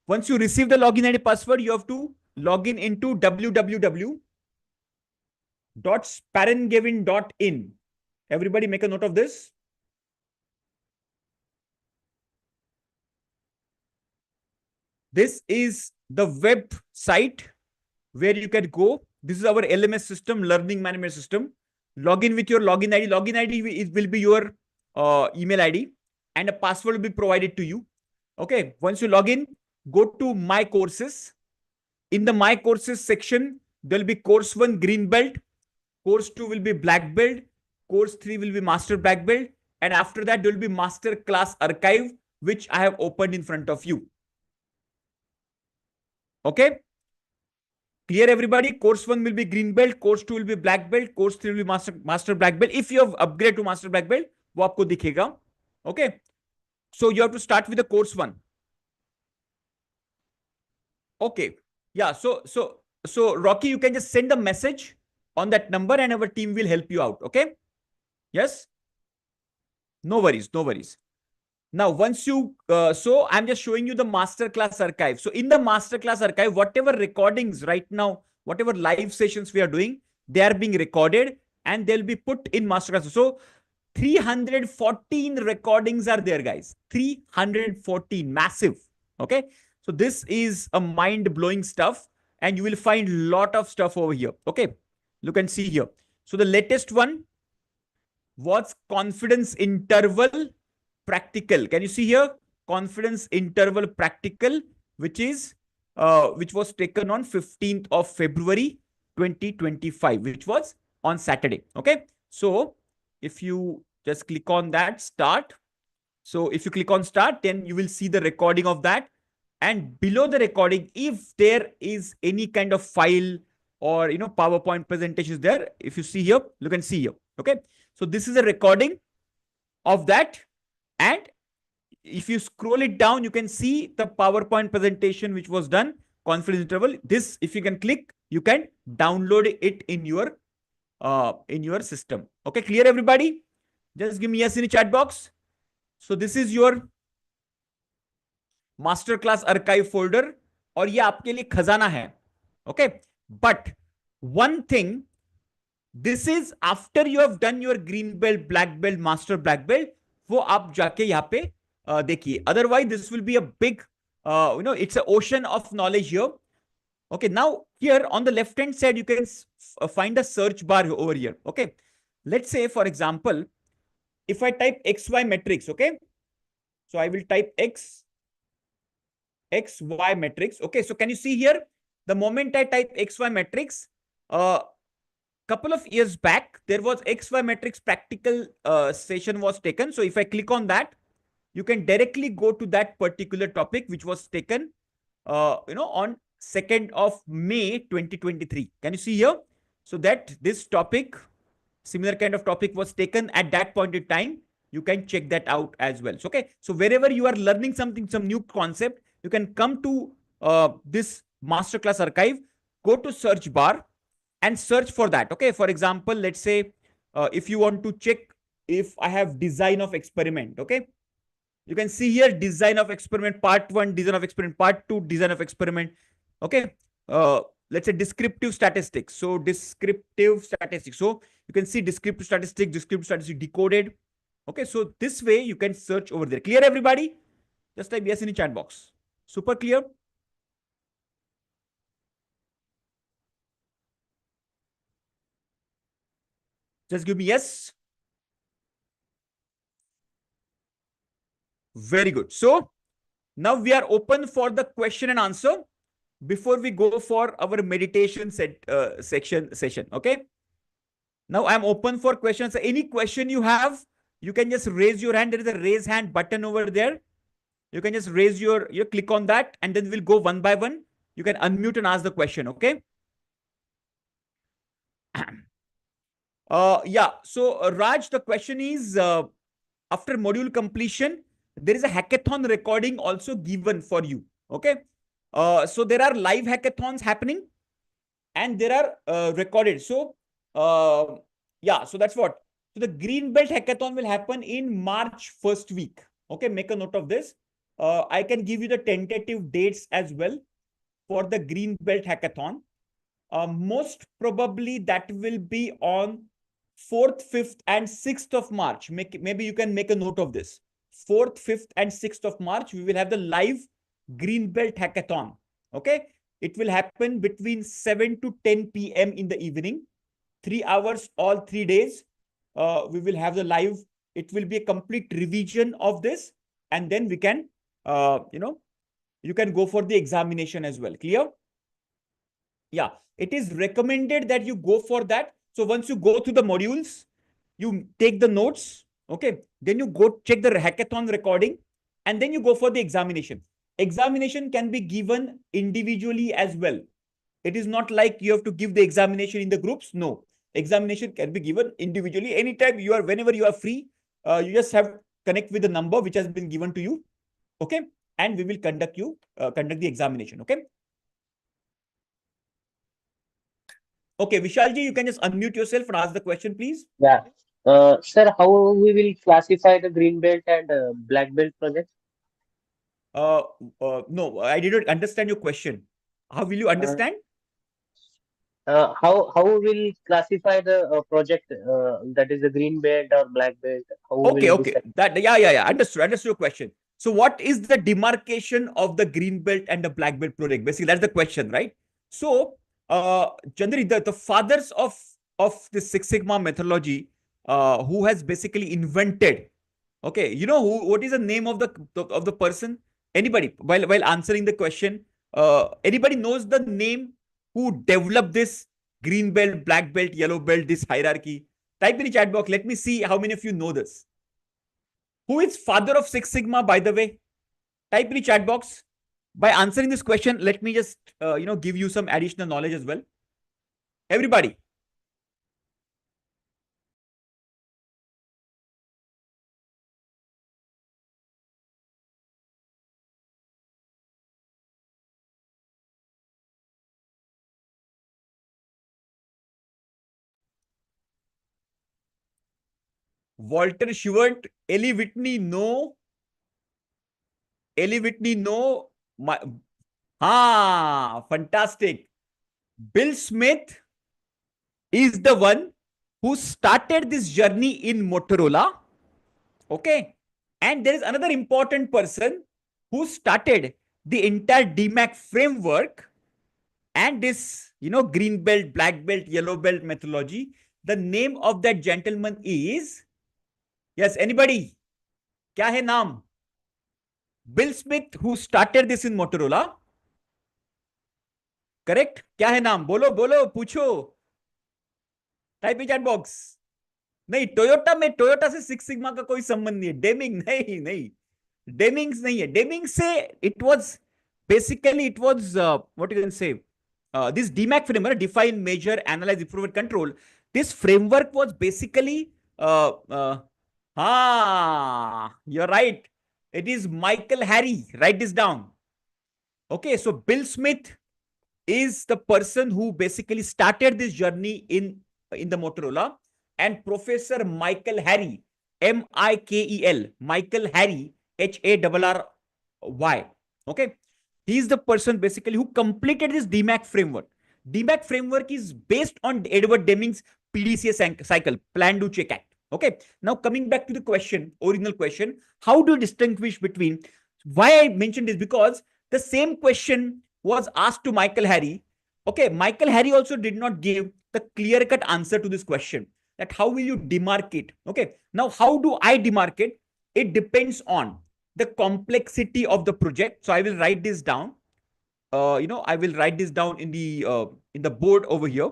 Once you receive the login ID password, you have to log in into www.sparengavin.in. Everybody make a note of this. This is the website where you can go. This is our LMS system, learning management system. Log in with your login ID. Login ID will be your email ID and a password will be provided to you. Okay. Once you log in, go to My Courses. In the My Courses section, there will be Course 1 Green Belt. Course 2 will be Black Belt. Course 3 will be Master Black Belt. And after that, there will be Master Class Archive, which I have opened in front of you. Okay. Clear, everybody? Course 1 will be Green Belt. Course 2 will be Black Belt. Course 3 will be Master Black Belt. If you have upgraded to Master Black Belt, वो आपको दिखेगा. Okay. So you have to start with the Course 1. Okay. Yeah. So Rocky, you can just send a message on that number and our team will help you out. Okay. Yes. No worries. No worries. Now, once you, so I'm just showing you the masterclass archive. So in the masterclass archive, whatever recordings right now, whatever live sessions we are doing, they are being recorded and they'll be put in masterclass. So 314 recordings are there, guys. 314, massive. Okay. So this is a mind-blowing stuff and you will find a lot of stuff over here. Okay. Look and see here. So the latest one was confidence interval practical. Can you see here? Confidence interval practical, which was taken on 15th of February 2025, which was on Saturday. Okay. So if you just click on that, start. So if you click on start, then you will see the recording of that. And below the recording, if there is any kind of file or, PowerPoint presentations there, if you see here, you can see here. Okay. So this is a recording of that. And if you scroll it down, you can see the PowerPoint presentation, which was done, confidence interval. This, if you can click, you can download it in your system. Okay. Clear, everybody? Just give me yes in the chat box. So this is your masterclass archive folder और ये आपके लिए खजाना है. Okay. But one thing, this is after you have done your green belt, black belt, master black belt, वो आप जाके यहाँ पे देखिए. Otherwise, this will be a big, it's an ocean of knowledge here. Okay. Now here on the left hand side, you can find a search bar over here. Okay. Let's say, for example, if I type XY matrix, okay. So I will type XY matrix. Okay. So can you see here? The moment I type XY matrix, couple of years back, there was XY matrix practical session was taken. So if I click on that, you can directly go to that particular topic, which was taken, on 2nd of May, 2023. Can you see here? So that this topic, similar kind of topic was taken at that point in time. You can check that out as well. So, okay. So wherever you are learning something, some new concept, you can come to this masterclass archive, go to search bar and search for that. Okay. For example, let's say if you want to check if I have design of experiment. Okay. You can see here design of experiment part 1, design of experiment part 2, design of experiment. Okay. Let's say descriptive statistics. So descriptive statistics. So you can see descriptive statistics decoded. Okay. So this way you can search over there. Clear, everybody? Just type yes in the chat box. Super clear. Just give me yes. Very good. So now we are open for the question and answer before we go for our meditation session. Okay. Now I'm open for questions. Any question you have, you can just raise your hand. There is a raise hand button over there. You can just raise you click on that and then we'll go one by one. You can unmute and ask the question. Okay. Yeah. So Raj, the question is after module completion, there is a hackathon recording also given for you. Okay. So there are live hackathons happening and there are recorded. So yeah, so that's what. So the Green Belt Hackathon will happen in March first week. Okay, make a note of this. I can give you the tentative dates as well for the Green Belt Hackathon. Most probably that will be on 4th, 5th and 6th of March. Maybe you can make a note of this. 4th, 5th and 6th of March, we will have the live Green Belt Hackathon. Okay. It will happen between 7 to 10 p.m. in the evening. 3 hours, all 3 days. We will have the live. It will be a complete revision of this. And then we can, you can go for the examination as well. Clear? Yeah. It is recommended that you go for that. So once you go through the modules, you take the notes. Okay. Then you go check the hackathon recording and then you go for the examination. Examination can be given individually as well. It is not like you have to give the examination in the groups. No, examination can be given individually anytime you are, whenever you are free. You just have connect with the number which has been given to you. Okay. And we will conduct the examination. Okay. Okay. Vishalji, you can just unmute yourself and ask the question, please. Yeah. Sir, how we will classify the green belt and black belt project? No, I did not understand your question. How will you understand? How will classify the project that is the green belt or black belt? How Okay, will okay. That yeah. Understood your question. So what is the demarcation of the green belt and the black belt project? Basically, that's the question, right? So, Chandri, the fathers of the Six Sigma methodology, who has basically invented. Okay, you know what is the name of the person? Anybody? While answering the question, anybody knows the name who developed this green belt, black belt, yellow belt, this hierarchy? Type in the chat box. Let me see how many of you know this. Who is father of Six Sigma, by the way? Type in the chat box. By answering this question, let me just give you some additional knowledge as well. Everybody. Walter Shewart, Ellie Whitney, no. Ellie Whitney, no. Fantastic. Bill Smith is the one who started this journey in Motorola. Okay. And there is another important person who started the entire DMAC framework and this, green belt, black belt, yellow belt methodology. The name of that gentleman is, yes, anybody? Kya hai naam? Bill Smith, who started this in Motorola. Correct? क्या है नाम? बोलो बोलो पूछो. Type in chat box. नहीं, Toyota से six sigma का कोई संबंध नहीं है. डेमिंग नहीं. डेमिंग्स नहीं है. डेमिंग से it was what you can say, this DMAC framework, define, measure, analyze, improve, and control. This framework was basically you're right. It is Michael Harry. Write this down. Okay, so Bill Smith is the person who basically started this journey in the Motorola, and Professor Michael Harry, Mikel, Michael Harry, Harry. Okay, he's the person basically who completed this DMAC framework. DMAC framework is based on Edward Deming's PDCA cycle, Plan, Do, Check, Act. Okay, now coming back to the question, original question, how do you distinguish between, why I mentioned this, because the same question was asked to Michael Harry. Okay, Michael Harry also did not give the clear-cut answer to this question, that how will you demarcate? Okay, now how do I demarcate? It depends on the complexity of the project. So I will write this down. I will write this down in the board over here.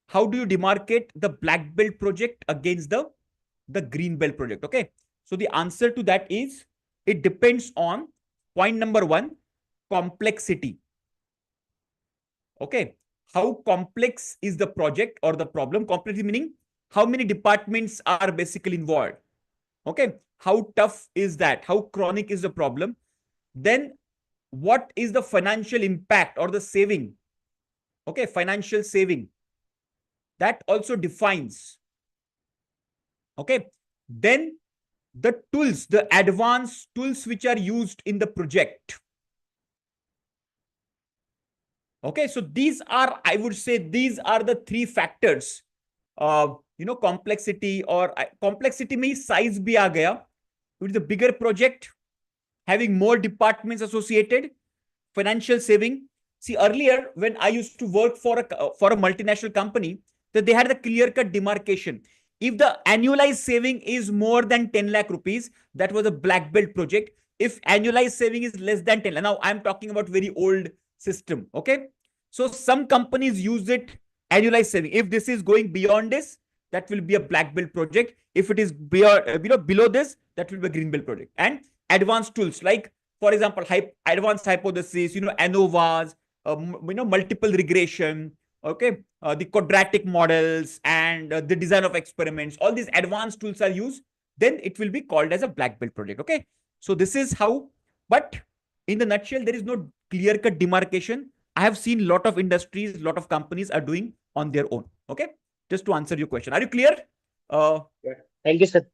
How do you demarcate the black belt project against the green belt project? Okay, so the answer to that is, it depends on point number one, complexity. Okay, how complex is the project or the problem? Complexity meaning how many departments are basically involved. Okay, how tough is that? How chronic is the problem? Then what is the financial impact or the saving? Okay, financial saving. That also defines. Okay, then the tools, the advanced tools which are used in the project. Okay, so these are, I would say, these are the three factors. Complexity, or complexity means size bhi aa gaya. It is a bigger project, having more departments associated, financial saving. See, earlier when I used to work for a multinational company, that they had a clear-cut demarcation. If the annualized saving is more than 10 lakh rupees, that was a black belt project. If annualized saving is less than 10 lakh, now I'm talking about very old system. Okay, so some companies use it annualized saving. If this is going beyond this, that will be a black belt project. If it is beyond, below this, that will be a green belt project. And advanced tools like, for example, advanced hypothesis, ANOVAs, multiple regression, okay, the quadratic models, and the design of experiments. All these advanced tools are used. Then it will be called as a black belt project. Okay, so this is how. But in the nutshell, there is no clear-cut demarcation. I have seen a lot of industries, a lot of companies are doing on their own. Okay, just to answer your question. Are you clear? Yeah. Thank you, sir.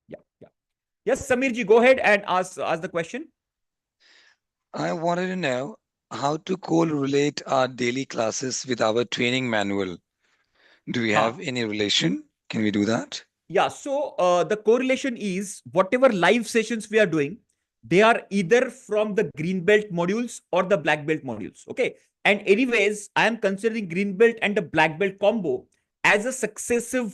Yeah. Yes, Samir ji, go ahead and ask the question. I wanted to know how to correlate our daily classes with our training manual. Do we have any relation? Can we do that? Yeah, so the correlation is whatever live sessions we are doing, they are either from the green belt modules or the black belt modules. Okay, and anyways, I am considering green belt and the black belt combo as a successive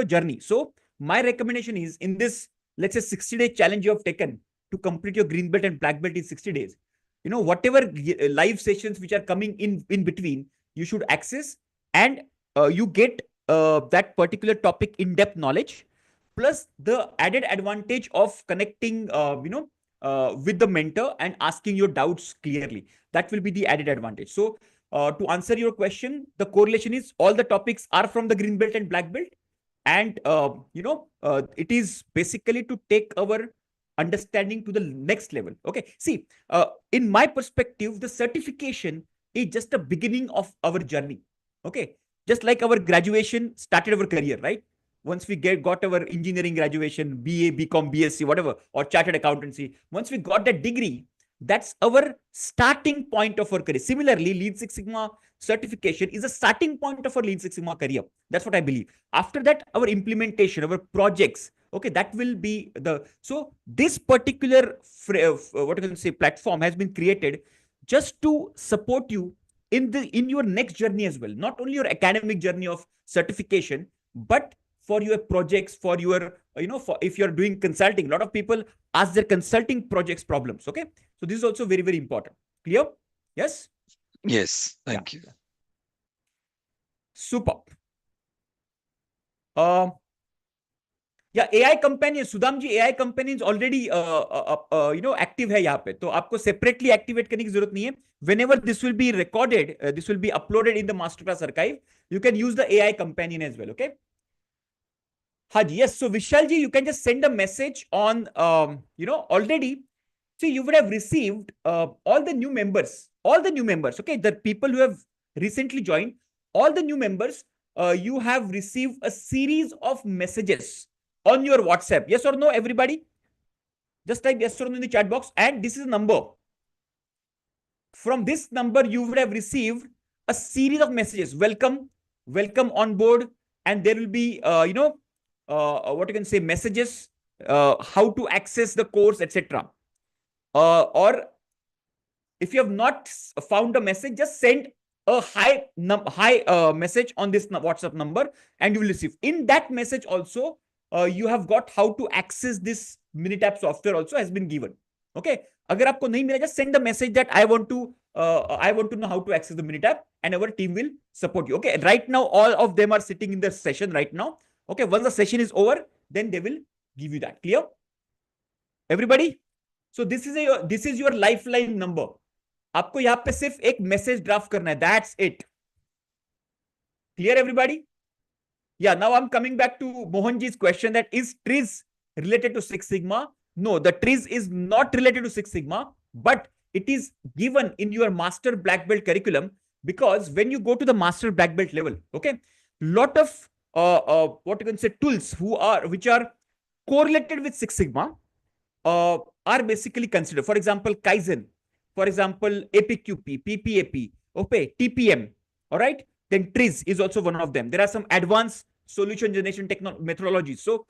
journey. So my recommendation is, in this, let's say, 60-day challenge you have taken to complete your green belt and black belt in 60 days, whatever live sessions which are coming in between, you should access, and you get that particular topic in-depth knowledge, plus the added advantage of connecting with the mentor and asking your doubts clearly. That will be the added advantage. So to answer your question, the correlation is all the topics are from the green belt and black belt, and it is basically to take our understanding to the next level. Okay, see, in my perspective, the certification is just a beginning of our journey. Okay, just like our graduation started our career, right? Once we got our engineering graduation, BA, BCom, BSc, whatever, or chartered accountancy, once we got that degree, that's our starting point of our career. Similarly, Lean Six Sigma certification is a starting point of our Lean Six Sigma career. That's what I believe. After that, our implementation, our projects, okay, that will be the. So this particular what you can say platform has been created just to support you in your next journey as well. Not only your academic journey of certification, but for your projects, for your for if you're doing consulting. A lot of people ask their consulting projects problems. Okay, so this is also very, very important. Clear? Yes. Yes, thank you. Super. या AI companion, Sudam जी, AI companions already active है यहाँ पे, तो आपको separately activate करने की जरूरत नहीं है. Whenever this will be recorded, this will be uploaded in the masterclass archive. You can use the AI companion as well. Okay. Haji, yes. So Vishal ji, you can just send a message on already. So you would have received all the new members, okay, the people who have recently joined, all the new members, you have received a series of messages on your WhatsApp. Yes or no, everybody? Just type yes or no in the chat box. And this is a number. From this number, you would have received a series of messages. Welcome, welcome on board. And there will be, what you can say, messages, how to access the course, etc. Or if you have not found a message, just send a hi message on this WhatsApp number and you will receive. In that message also, you have got how to access this Minitab software also has been given. Okay. Agar aapko nahi mila, just send the message that I want to know how to access the Minitab and our team will support you. Okay. Right now, all of them are sitting in the session right now. Okay. Once the session is over, then they will give you that. Clear? Everybody? So this is your lifeline number. आपको यहाँ पे सिर्फ एक message draft करना है. That's it. Clear, everybody? Yeah, now I'm coming back to Mohanji's question that is TRIZ related to Six Sigma? No, the TRIZ is not related to Six Sigma, but it is given in your Master Black Belt curriculum because when you go to the Master Black Belt level, okay, lot of what you can say tools which are correlated with Six Sigma are basically considered. For example, Kaizen. For example, APQP, PPAP, okay, TPM, all right? Then TRIZ is also one of them. There are some advanced solution generation methodologies. So,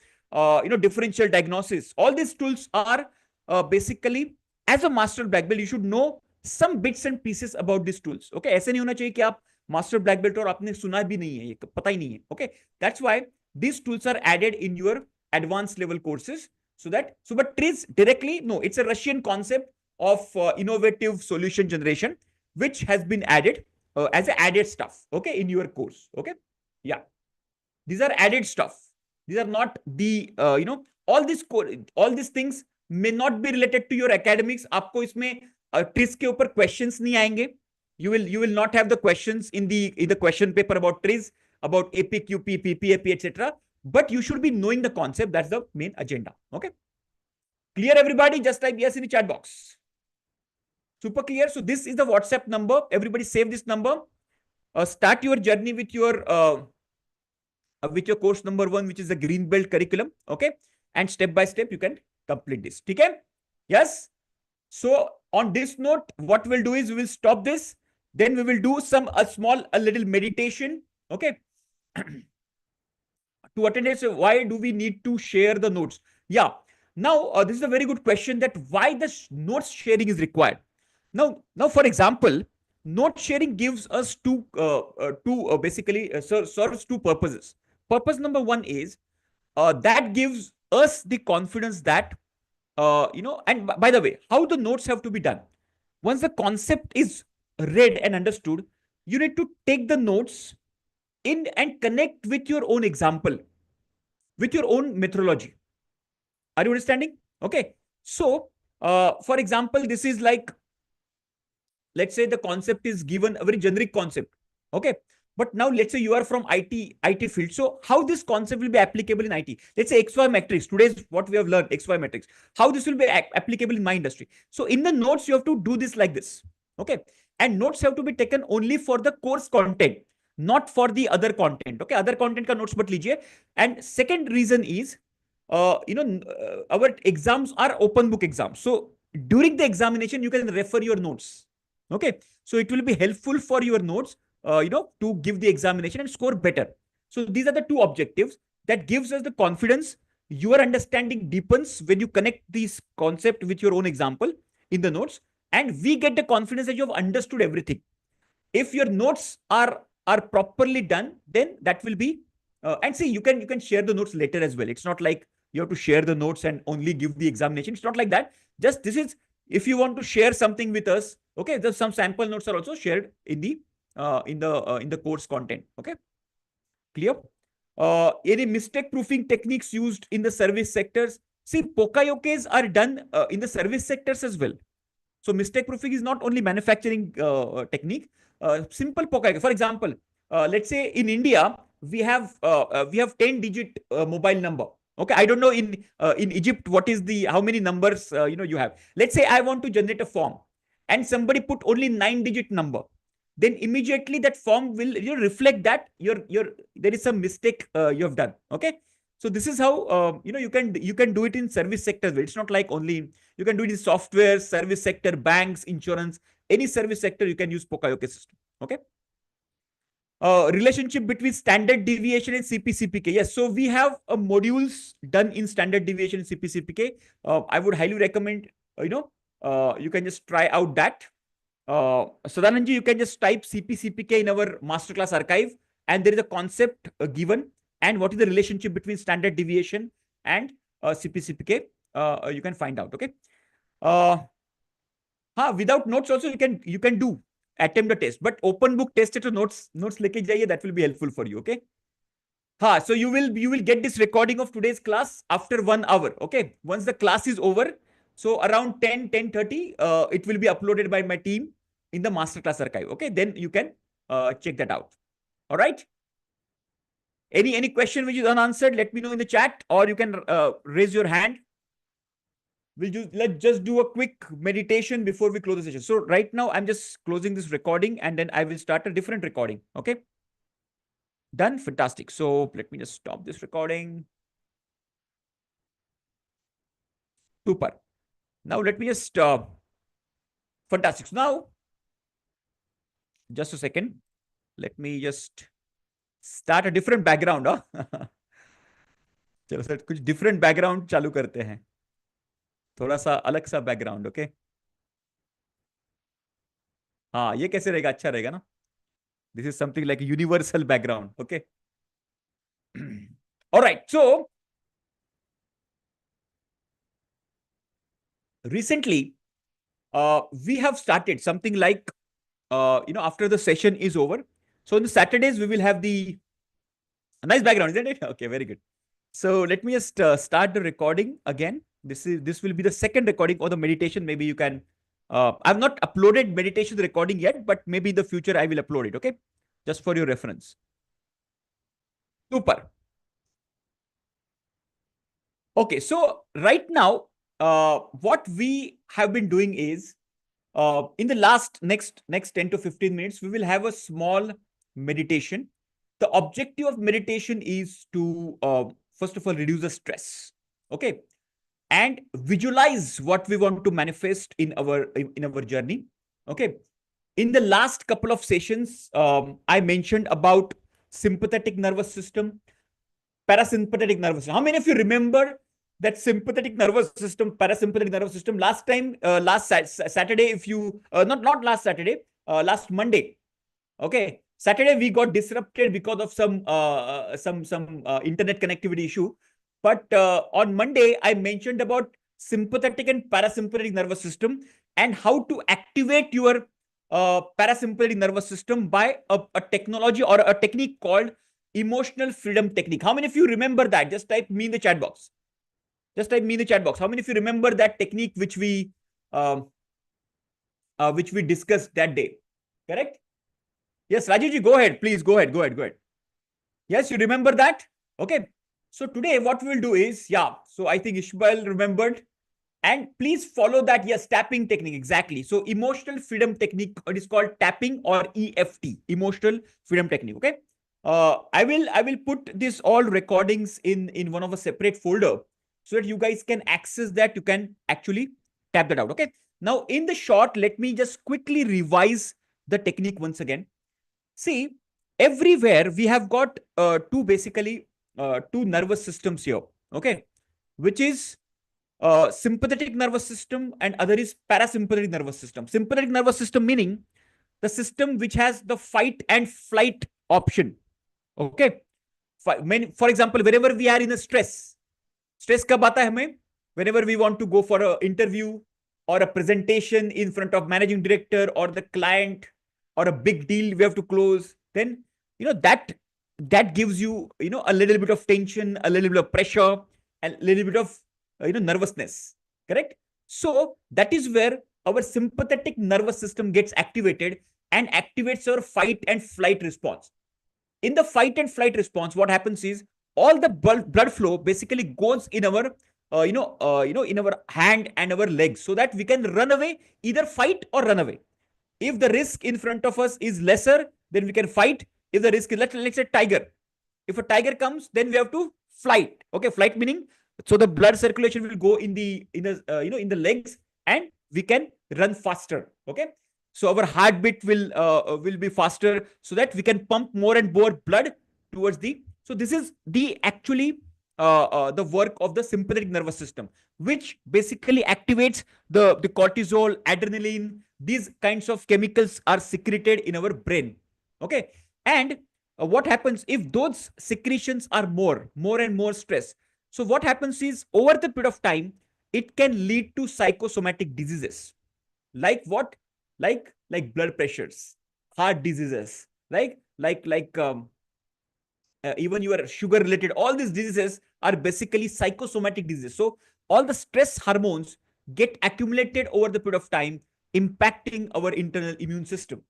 differential diagnosis. All these tools are basically, as a Master Black Belt, you should know some bits and pieces about these tools. Okay, ऐसे नहीं होना चाहिए कि आप Master Black Belt और आपने सुना भी नहीं है, ये पता ही नहीं है. Okay, that's why these tools are added in your advanced level courses. But TRIZ directly, no, it's a Russian concept of innovative solution generation, which has been added as a added stuff, okay, in your course, okay? Yeah. These are added stuff. These are not the, all these things may not be related to your academics. आपको इसमें TRIZ के ऊपर questions नहीं आएंगे. You will not have the questions in the question paper about TRIZ, about APQP, PPAP, etc. But you should be knowing the concept. That's the main agenda. Okay. Clear, everybody? Just type yes in the chat box. Super clear. So this is the WhatsApp number. Everybody save this number. Start your journey with your course number 1, which is the Green Belt curriculum. Okay. And step by step, you can complete this. Okay. Yes. So on this note, what we'll do is we will stop this. Then we will do a little meditation. Okay. To attendance, why do we need to share the notes? Yeah. Now, this is a very good question that why the notes sharing is required. Now, for example, note sharing gives us basically serves two purposes. Purpose number 1 is that gives us the confidence that, and by the way, how the notes have to be done. Once the concept is read and understood, you need to take the notes in and connect with your own example, with your own methodology. Are you understanding? Okay. So, for example, this is like, let's say the concept is given a very generic concept. Okay. But now let's say you are from IT field. So how this concept will be applicable in IT? Let's say XY matrix. Today's what we have learned, XY matrix. How this will be applicable in my industry. So in the notes, you have to do this like this. Okay. And notes have to be taken only for the course content, not for the other content. Okay. Other content ka notes mat lijiye. And second reason is, our exams are open book exams. So during the examination, you can refer your notes. Okay. So it will be helpful for your notes, to give the examination and score better. So these are the two objectives that gives us the confidence. Your understanding deepens when you connect this concept with your own example in the notes. And we get the confidence that you have understood everything. If your notes are properly done, then that will be, and see, you can share the notes later as well. It's not like you have to share the notes and only give the examination. It's not like that. Just this is, if you want to share something with us, okay, there's some sample notes are also shared in the course content. Okay. Clear? Any mistake proofing techniques used in the service sectors? See, Pokayokes are done in the service sectors as well. So mistake proofing is not only manufacturing technique. Simple Pokayoke. For example, let's say in India, we have 10-digit mobile number. Okay, I don't know in Egypt what is the how many numbers you have. Let's say I want to generate a form, and somebody put only 9-digit number. Then immediately that form will reflect that there is some mistake you have done. Okay, so this is how you can do it in service sector. It's not like only you can do it in software, service sector, banks, insurance, any service sector you can use Pokayoke system. Okay. Relationship between standard deviation and CP/CPK. Yes, so we have modules done in standard deviation and CP/CPK. I would highly recommend, you can just try out that. Sadananji, you can just type CP/CPK in our masterclass archive, and there is a concept given, and what is the relationship between standard deviation and CP/CPK. You can find out. Okay. Without notes also you can do attempt the test, but open book test to notes leke jaiye, that will be helpful for you. Okay. So you will get this recording of today's class after 1 hour. Okay. Once the class is over, so around 10:30, it will be uploaded by my team in the masterclass archive. Okay. Then you can check that out. All right. Any question which is unanswered, let me know in the chat, or you can raise your hand. Let's just do a quick meditation before we close the session. So right now I'm just closing this recording, and then I will start a different recording. Okay. Done. Fantastic. So let me just stop this recording. Super. Now let me just fantastic. So now, just a second. Let me just start a different background. चलो sir कुछ different background चालू करते हैं. थोड़ा सा अलग सा background. Okay. हाँ, ये कैसे रहेगा? अच्छा रहेगा ना. This is something like universal background. Okay. Alright. So recently we have started something like after the session is over, so on the Saturdays we will have the nice background, isn't it? Okay, very good. So let me just start the recording again. This will be the second recording of the meditation. Maybe you can I've not uploaded meditation recording yet, but maybe in the future I will upload it. Okay, just for your reference. Super. Okay, so right now what we have been doing is in the next 10 to 15 minutes, we will have a small meditation. The objective of meditation is to first of all reduce the stress, okay, and visualize what we want to manifest in our journey. Okay. In the last couple of sessions, I mentioned about sympathetic nervous system, parasympathetic nervous system. How many of you remember that sympathetic nervous system, parasympathetic nervous system? Last time, last Saturday, if you not last Saturday, last Monday, okay, Saturday we got disrupted because of some internet connectivity issue. But on Monday, I mentioned about sympathetic and parasympathetic nervous system and how to activate your parasympathetic nervous system by a technology or a technique called emotional freedom technique. How many of you remember that? Just type me in the chat box. Just type me in the chat box. How many of you remember that technique which we discussed that day? Correct? Yes, Rajivji, go ahead. Please go ahead. Yes, you remember that? Okay. So today what we will do is, so I think Ishmael remembered. And please follow that. Yes, tapping technique. Exactly. So emotional freedom technique, it is called tapping or EFT, emotional freedom technique. Okay. I will put this all recordings in one of a separate folder so that you guys can access that. You can actually tap that out. Okay. Now in the short, let me just quickly revise the technique once again. See, everywhere we have got two nervous systems here. Okay. Which is sympathetic nervous system and other is parasympathetic nervous system. Sympathetic nervous system meaning the system which has the fight and flight option. Okay. For example, whenever we are in a stress kab aata hai hame? Whenever we want to go for an interview or a presentation in front of managing director or the client or a big deal we have to close, then that gives you a little bit of tension, a little bit of pressure, and a little bit of nervousness. Correct? So that is where our sympathetic nervous system gets activated and activates our fight and flight response. In the fight and flight response, what happens is all the blood flow basically goes in our in our hand and our legs, so that we can run away, either fight or run away. If the risk in front of us is lesser, then we can fight. If the risk is, let's say tiger. If a tiger comes, then we have to flight. Okay, flight meaning, so the blood circulation will go in the in the legs, and we can run faster. Okay, so our heartbeat will be faster, so that we can pump more and more blood towards the. So this is the actually the work of the sympathetic nervous system, which basically activates the cortisol, adrenaline. These kinds of chemicals are secreted in our brain. Okay, and what happens if those secretions are more and more stress? So what happens is, over the period of time, it can lead to psychosomatic diseases. Like what? Like blood pressures, heart diseases, even your sugar related, all these diseases are basically psychosomatic diseases. So all the stress hormones get accumulated over the period of time, impacting our internal immune system.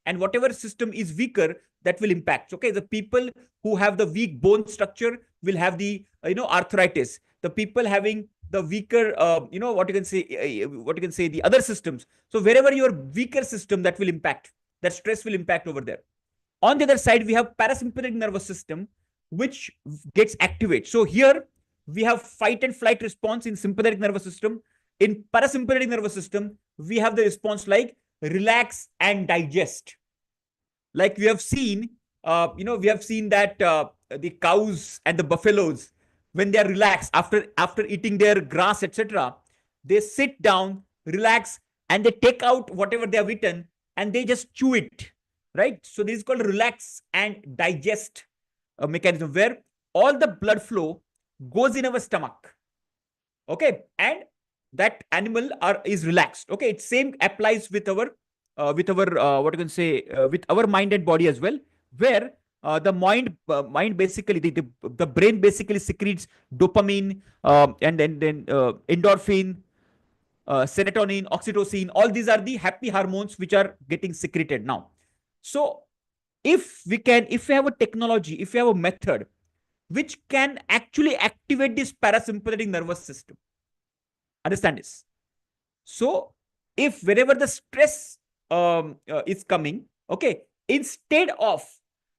And whatever system is weaker, that will impact. Okay, the people who have the weak bone structure will have the arthritis. The people having the weaker what you can say the other systems. So wherever your weaker system, that will impact, that stress will impact over there. On the other side, we have parasympathetic nervous system, which gets activated. So here we have fight and flight response in sympathetic nervous system. In parasympathetic nervous system, we have the response like relax and digest. Like we have seen, we have seen that the cows and the buffaloes, when they are relaxed after eating their grass, etc., they sit down, relax, and they take out whatever they have eaten, and they just chew it, right? So this is called relax and digest mechanism, where all the blood flow goes in our stomach. Okay, and that animal is relaxed. Okay, it same applies with our with our mind and body as well, where the mind basically, the brain basically secretes dopamine, and then endorphin, serotonin, oxytocin. All these are the happy hormones which are getting secreted now. So if we have a technology, if we have a method which can actually activate this parasympathetic nervous system, understand this. So if wherever the stress is coming, okay, instead of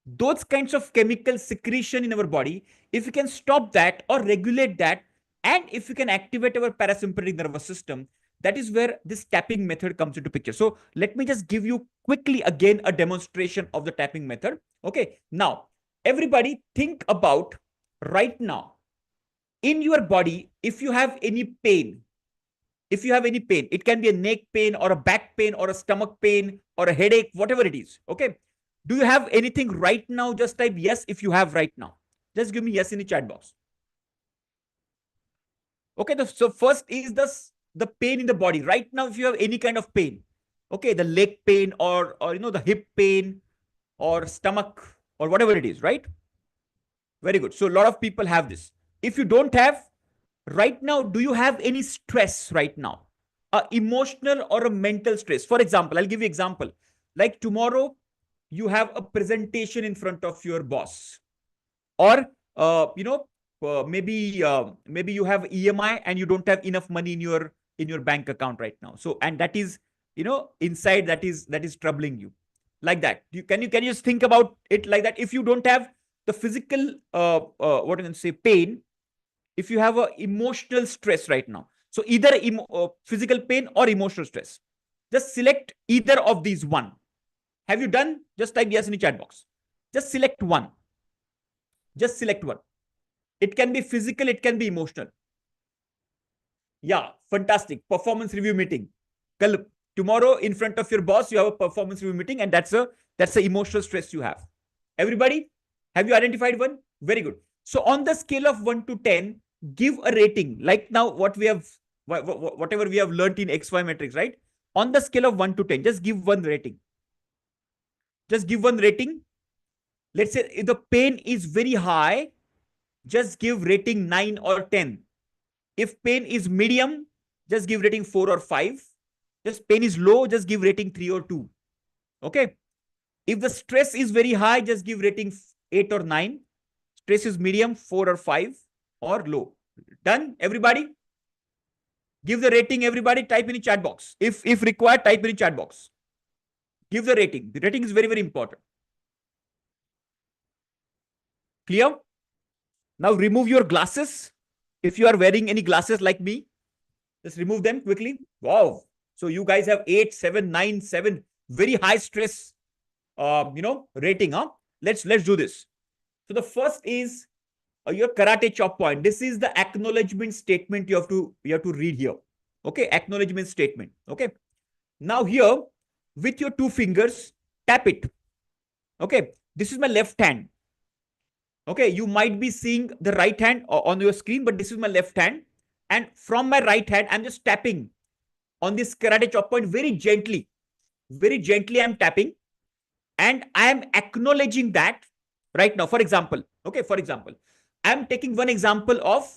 those kinds of chemical secretion in our body, if we can stop that or regulate that, and if we can activate our parasympathetic nervous system, that is where this tapping method comes into picture. So let me just give you quickly again a demonstration of the tapping method. Okay, now everybody think about right now in your body, if you have any pain, it can be a neck pain or a back pain or a stomach pain or a headache, whatever it is. Okay, do you have anything right now? Just type yes if you have right now. Just give me yes in the chat box. Okay, so first is the pain in the body right now. If you have any kind of pain, okay, the leg pain or the hip pain or stomach or whatever it is, right? Very good. So a lot of people have this. If you don't have right now, do you have any stress right now? Emotional or a mental stress? For example, I'll give you example. Like tomorrow, you have a presentation in front of your boss, or maybe you have EMI and you don't have enough money in your bank account right now. So, and that is inside, that is troubling you, like that. Can you just think about it like that? If you don't have the physical what I can say pain, if you have a emotional stress right now, so either physical pain or emotional stress, just select either of these one. Have you done? Just type yes in the chat box. Just select one. Just select one. It can be physical, it can be emotional. Yeah, fantastic. Performance review meeting. Tomorrow in front of your boss, you have a performance review meeting, and that's a emotional stress you have. Everybody, have you identified one? Very good. So on the scale of 1 to 10, give a rating. Like now what we have, whatever we have learned in XY matrix, right? On the scale of 1 to 10, just give one rating. Just give one rating. Let's say if the pain is very high, just give rating 9 or 10. If pain is medium, just give rating 4 or 5. Just pain is low, just give rating 3 or 2. Okay. If the stress is very high, just give rating 8 or 9. stress is medium, 4 or 5, or low. Done, everybody? Give the rating, everybody. Type in the chat box. If required, type in the chat box. Give the rating. The rating is very, very important. Clear? Now remove your glasses. If you are wearing any glasses like me, just remove them quickly. Wow. So you guys have 8, 7, 9, 7. Very high stress, rating. Huh? Let's do this. So the first is your karate chop point. This is the acknowledgement statement you have to read here. Okay, acknowledgement statement. Okay. Now here, with your 2 fingers, tap it. Okay, this is my left hand. Okay, you might be seeing the right hand on your screen, but this is my left hand. And from my right hand, I'm just tapping on this karate chop point very gently. Very gently, I'm tapping. And I am acknowledging that right now. For example, okay, for example, I'm taking one example of,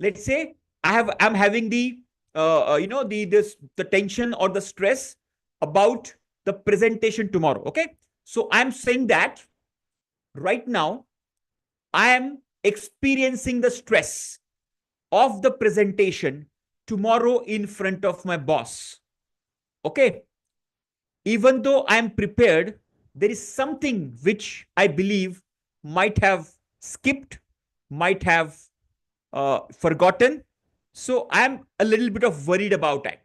let's say, I'm having the the tension or the stress about the presentation tomorrow. Okay, so I'm saying that right now I am experiencing the stress of the presentation tomorrow in front of my boss. Okay, even though I am prepared, there is something which I believe might have skipped, might have forgotten. So I'm a little bit of worried about it.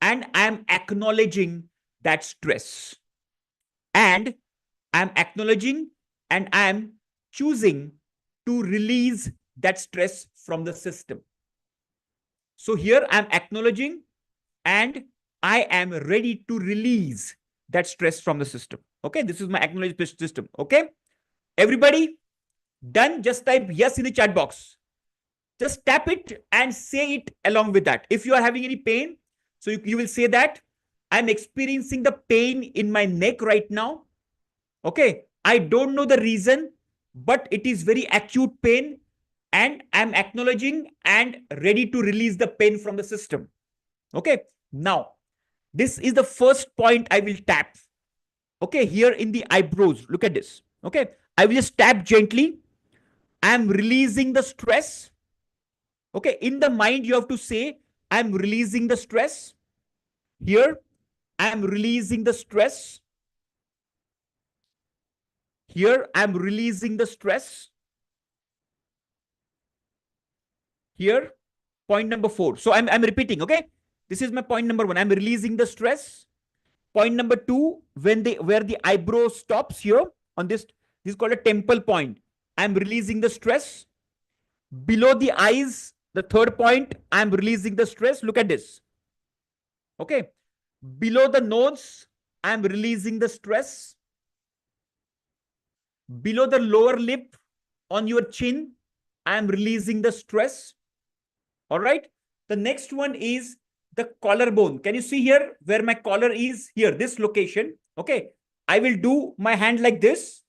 And I'm acknowledging that stress. And I'm acknowledging and I'm choosing to release that stress from the system. So here I'm acknowledging and I am ready to release that stress from the system. Okay, this is my acknowledgement system. Okay, everybody done? Just type yes in the chat box. Just tap it and say it along with that. If you are having any pain, so you will say that I'm experiencing the pain in my neck right now. Okay, I don't know the reason, but it is very acute pain and I'm acknowledging and ready to release the pain from the system. Okay, now this is the first point I will tap. Okay, here in the eyebrows, look at this. Okay, I will just tap gently. I'm releasing the stress. Okay, in the mind, you have to say, I'm releasing the stress. Here, I'm releasing the stress. Here, I'm releasing the stress. Here, point number 4. So I'm repeating, okay? This is my point number 1. I'm releasing the stress. Point number 2, where the eyebrow stops here on this is called a temple point. I'm releasing the stress. Below the eyes, the third point, I'm releasing the stress. Look at this. Okay. Below the nose, I'm releasing the stress. Below the lower lip on your chin, I'm releasing the stress. All right. The next one is the collarbone. Can you see here where my collar is? Here, this location. Okay. I will do my hand like this.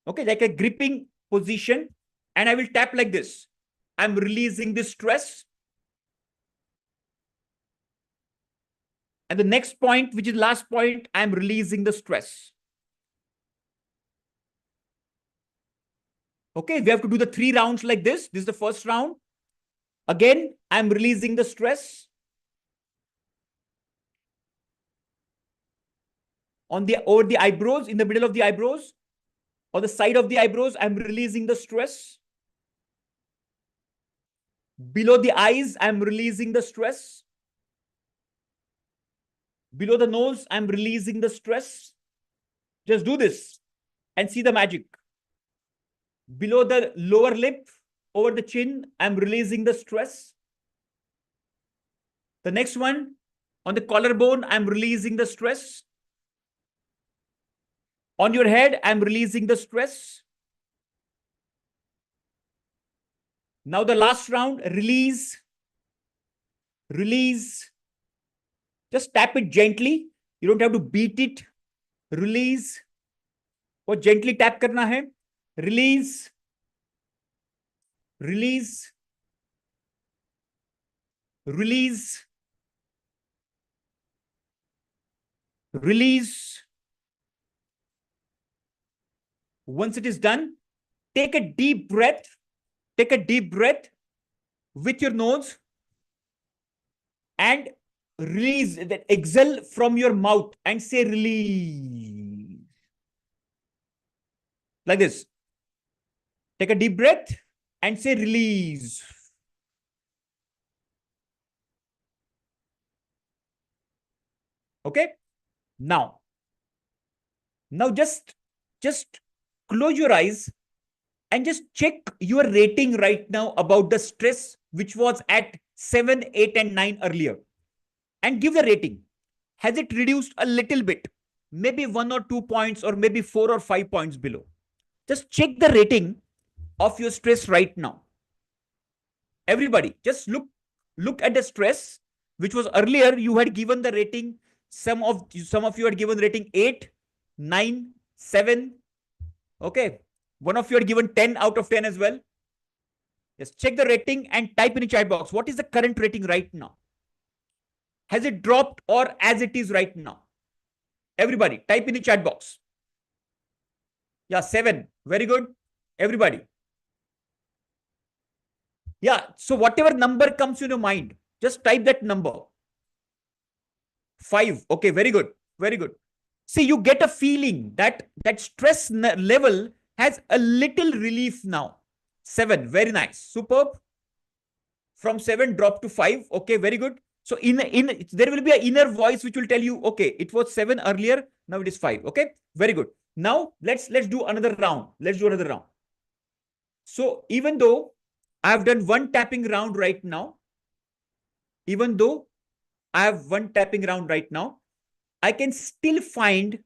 Okay. Like a gripping position. And I will tap like this. I'm releasing this stress. And the next point, which is last point, I'm releasing the stress. Okay, we have to do the 3 rounds like this. This is the first round. Again, I'm releasing the stress. Over the eyebrows, in the middle of the eyebrows, or the side of the eyebrows, I'm releasing the stress. Below the eyes, I'm releasing the stress. Below the nose, I'm releasing the stress. Just do this and see the magic. Below the lower lip, over the chin, I'm releasing the stress. The next one, on the collarbone, I'm releasing the stress. On your head, I'm releasing the stress. Now the last round, release. Release. Just tap it gently. You don't have to beat it. Release. और gently tap करना है. Release. Release. Release. Release. Once it is done, take a deep breath. Take a deep breath with your nose and release that, exhale from your mouth and say release. Like this. Take a deep breath and say release. Okay. Now just close your eyes and just check your rating right now about the stress, which was at 7, 8, and 9 earlier. And give the rating. Has it reduced a little bit? Maybe 1 or 2 points, or maybe 4 or 5 points below. Just check the rating of your stress right now. Everybody, just look at the stress, which was earlier you had given the rating. Some of you had given rating 8, 9, 7. Okay. One of you had given 10 out of 10 as well. Just check the rating and type in the chat box. What is the current rating right now? Has it dropped or as it is right now? Everybody, type in the chat box. Yeah, 7. Very good. Everybody. Yeah, so whatever number comes to your mind, just type that number. 5. Okay, very good. Very good. See, you get a feeling that stress level has a little relief now. 7. Very nice. Superb. From 7, drop to 5. Okay, very good. So there will be an inner voice which will tell you, okay, it was 7 earlier, now it is 5. Okay, very good. Now let's do another round. Let's do another round. So even though I have done one tapping round right now, I can still find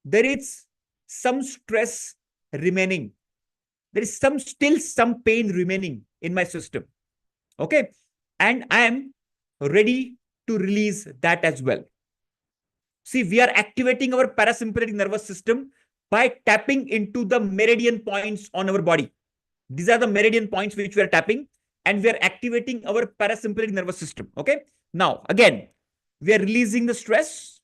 there is some stress remaining. There is still some pain remaining in my system. Okay, and I am ready to release that as well. See, we are activating our parasympathetic nervous system by tapping into the meridian points on our body. These are the meridian points which we are tapping, and we are activating our parasympathetic nervous system. Okay. Now, again, we are releasing the stress.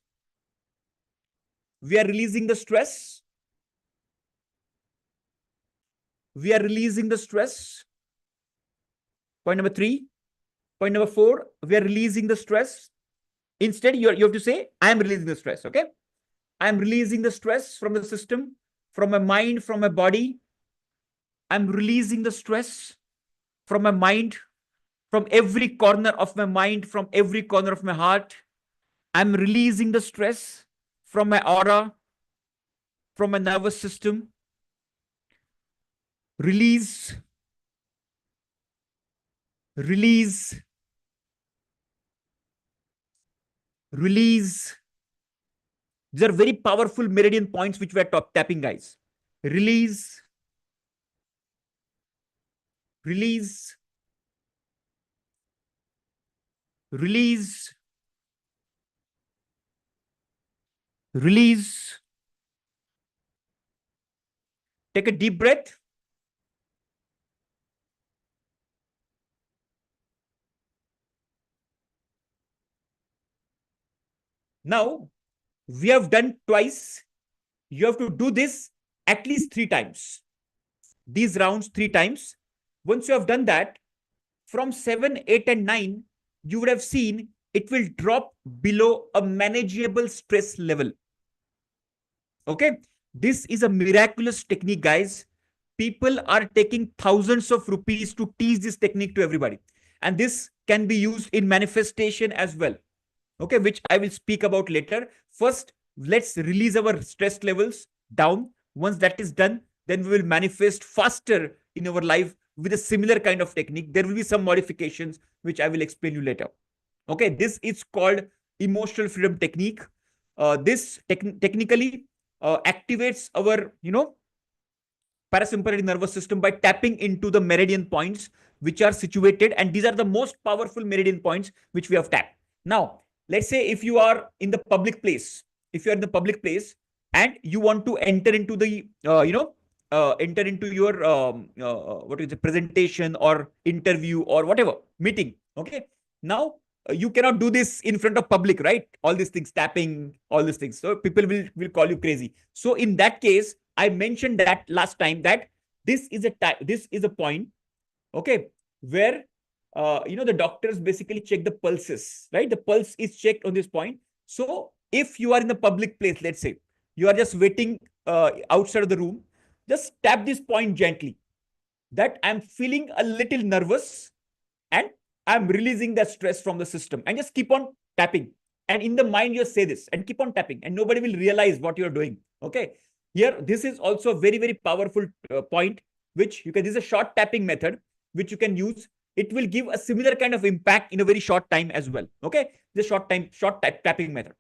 We are releasing the stress. We are releasing the stress. Point number 3. Point number 4, we are releasing the stress. Instead, you have to say, I am releasing the stress. Okay. I am releasing the stress from the system, from my mind, from my body. I'm releasing the stress from my mind, from every corner of my mind, from every corner of my heart. I'm releasing the stress from my aura, from my nervous system. Release. Release. Release. These are very powerful meridian points which we are tapping, guys. Release. Release. Release. Release. Take a deep breath. Now, we have done twice. You have to do this at least 3 times. These rounds 3 times. Once you have done that, from 7, 8, and 9, you would have seen it will drop below a manageable stress level. Okay. This is a miraculous technique, guys. People are taking thousands of rupees to teach this technique to everybody. And this can be used in manifestation as well. Okay, which I will speak about later. First, let's release our stress levels down. Once that is done, then we will manifest faster in our life with a similar kind of technique. There will be some modifications, which I will explain you later. Okay, this is called emotional freedom technique. This technically activates our, parasympathetic nervous system by tapping into the meridian points which are situated, and these are the most powerful meridian points which we have tapped. Now, let's say if you are in the public place, and you want to enter into the, enter into your, presentation or interview or whatever, meeting. Okay. Now, you cannot do this in front of public, right? All these things, tapping, all these things. So people will call you crazy. So in that case, I mentioned that last time that this is a point, okay, where the doctors basically check the pulses, right? The pulse is checked on this point. So if you are in the public place, let's say you are just waiting outside of the room, just tap this point gently, that I'm feeling a little nervous and I'm releasing that stress from the system, and just keep on tapping. And in the mind, you say this and keep on tapping, and nobody will realize what you're doing. Okay. Here, this is also a very, very powerful point, which you can, this is a short tapping method, which you can use. It will give a similar kind of impact in a very short time as well. Okay. The short tapping method.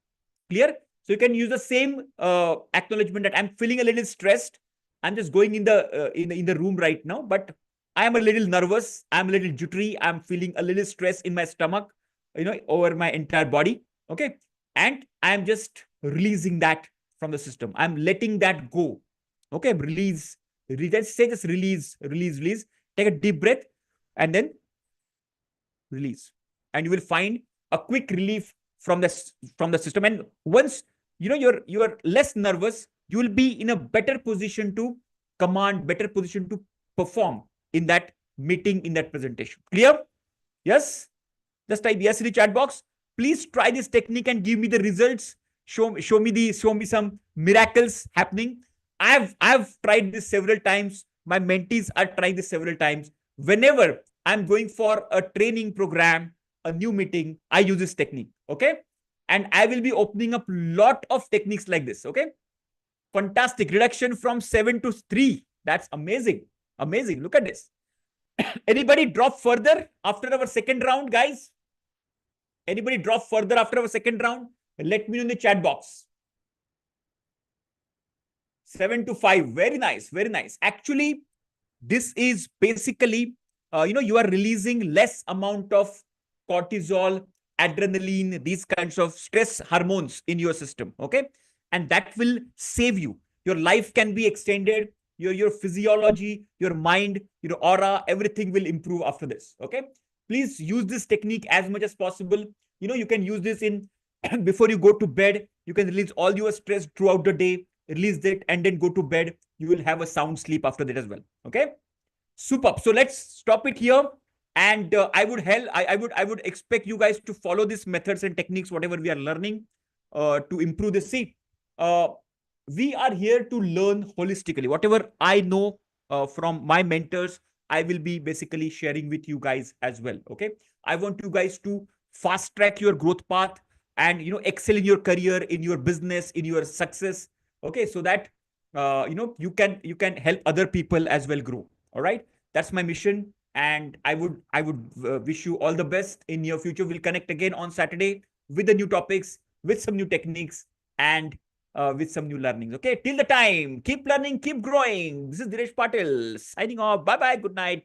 Clear? So you can use the same acknowledgement that I'm feeling a little stressed. I'm just going in the room right now, but I am a little nervous. I'm a little jittery. I'm feeling a little stress in my stomach, over my entire body. Okay. And I'm just releasing that from the system. I'm letting that go. Okay. Release. Let's say just release. Take a deep breath and then release. And you will find a quick relief from the system. And once you're less nervous, you will be in a better position to command, better position to perform in that meeting, in that presentation. Clear? Yes? Just type yes in the chat box. Please try this technique and give me the results. Show me some miracles happening. I've tried this several times. My mentees are trying this several times. Whenever I'm going for a training program, a new meeting, I use this technique. Okay. And I will be opening up a lot of techniques like this. Okay. Fantastic. Reduction from 7 to 3. That's amazing. Amazing. Look at this. Anybody drop further after our second round, guys? Anybody drop further after our second round? Let me know in the chat box. 7 to 5. Very nice. Very nice. Actually, this is basically, you are releasing less amount of cortisol, adrenaline, these kinds of stress hormones in your system. Okay. And that will save you. Your life can be extended. Your physiology, your mind, your aura, everything will improve after this. Okay. Please use this technique as much as possible. You can use this in before you go to bed. You can release all your stress throughout the day, release it, and then go to bed. You will have a sound sleep after that as well. Okay. Superb. So let's stop it here. And I would expect you guys to follow these methods and techniques, whatever we are learning, to improve this. See, we are here to learn holistically. Whatever I know from my mentors, I will be basically sharing with you guys as well. Okay. I want you guys to fast track your growth path and, excel in your career, in your business, in your success. Okay. So that, you can help other people as well grow. All right. That's my mission. And I would wish you all the best in your future. We'll connect again on Saturday with the new topics, with some new techniques, and with some new learnings. Okay. Till the time, keep learning, keep growing. This is Dinesh Patil signing off. Bye-bye. Good night.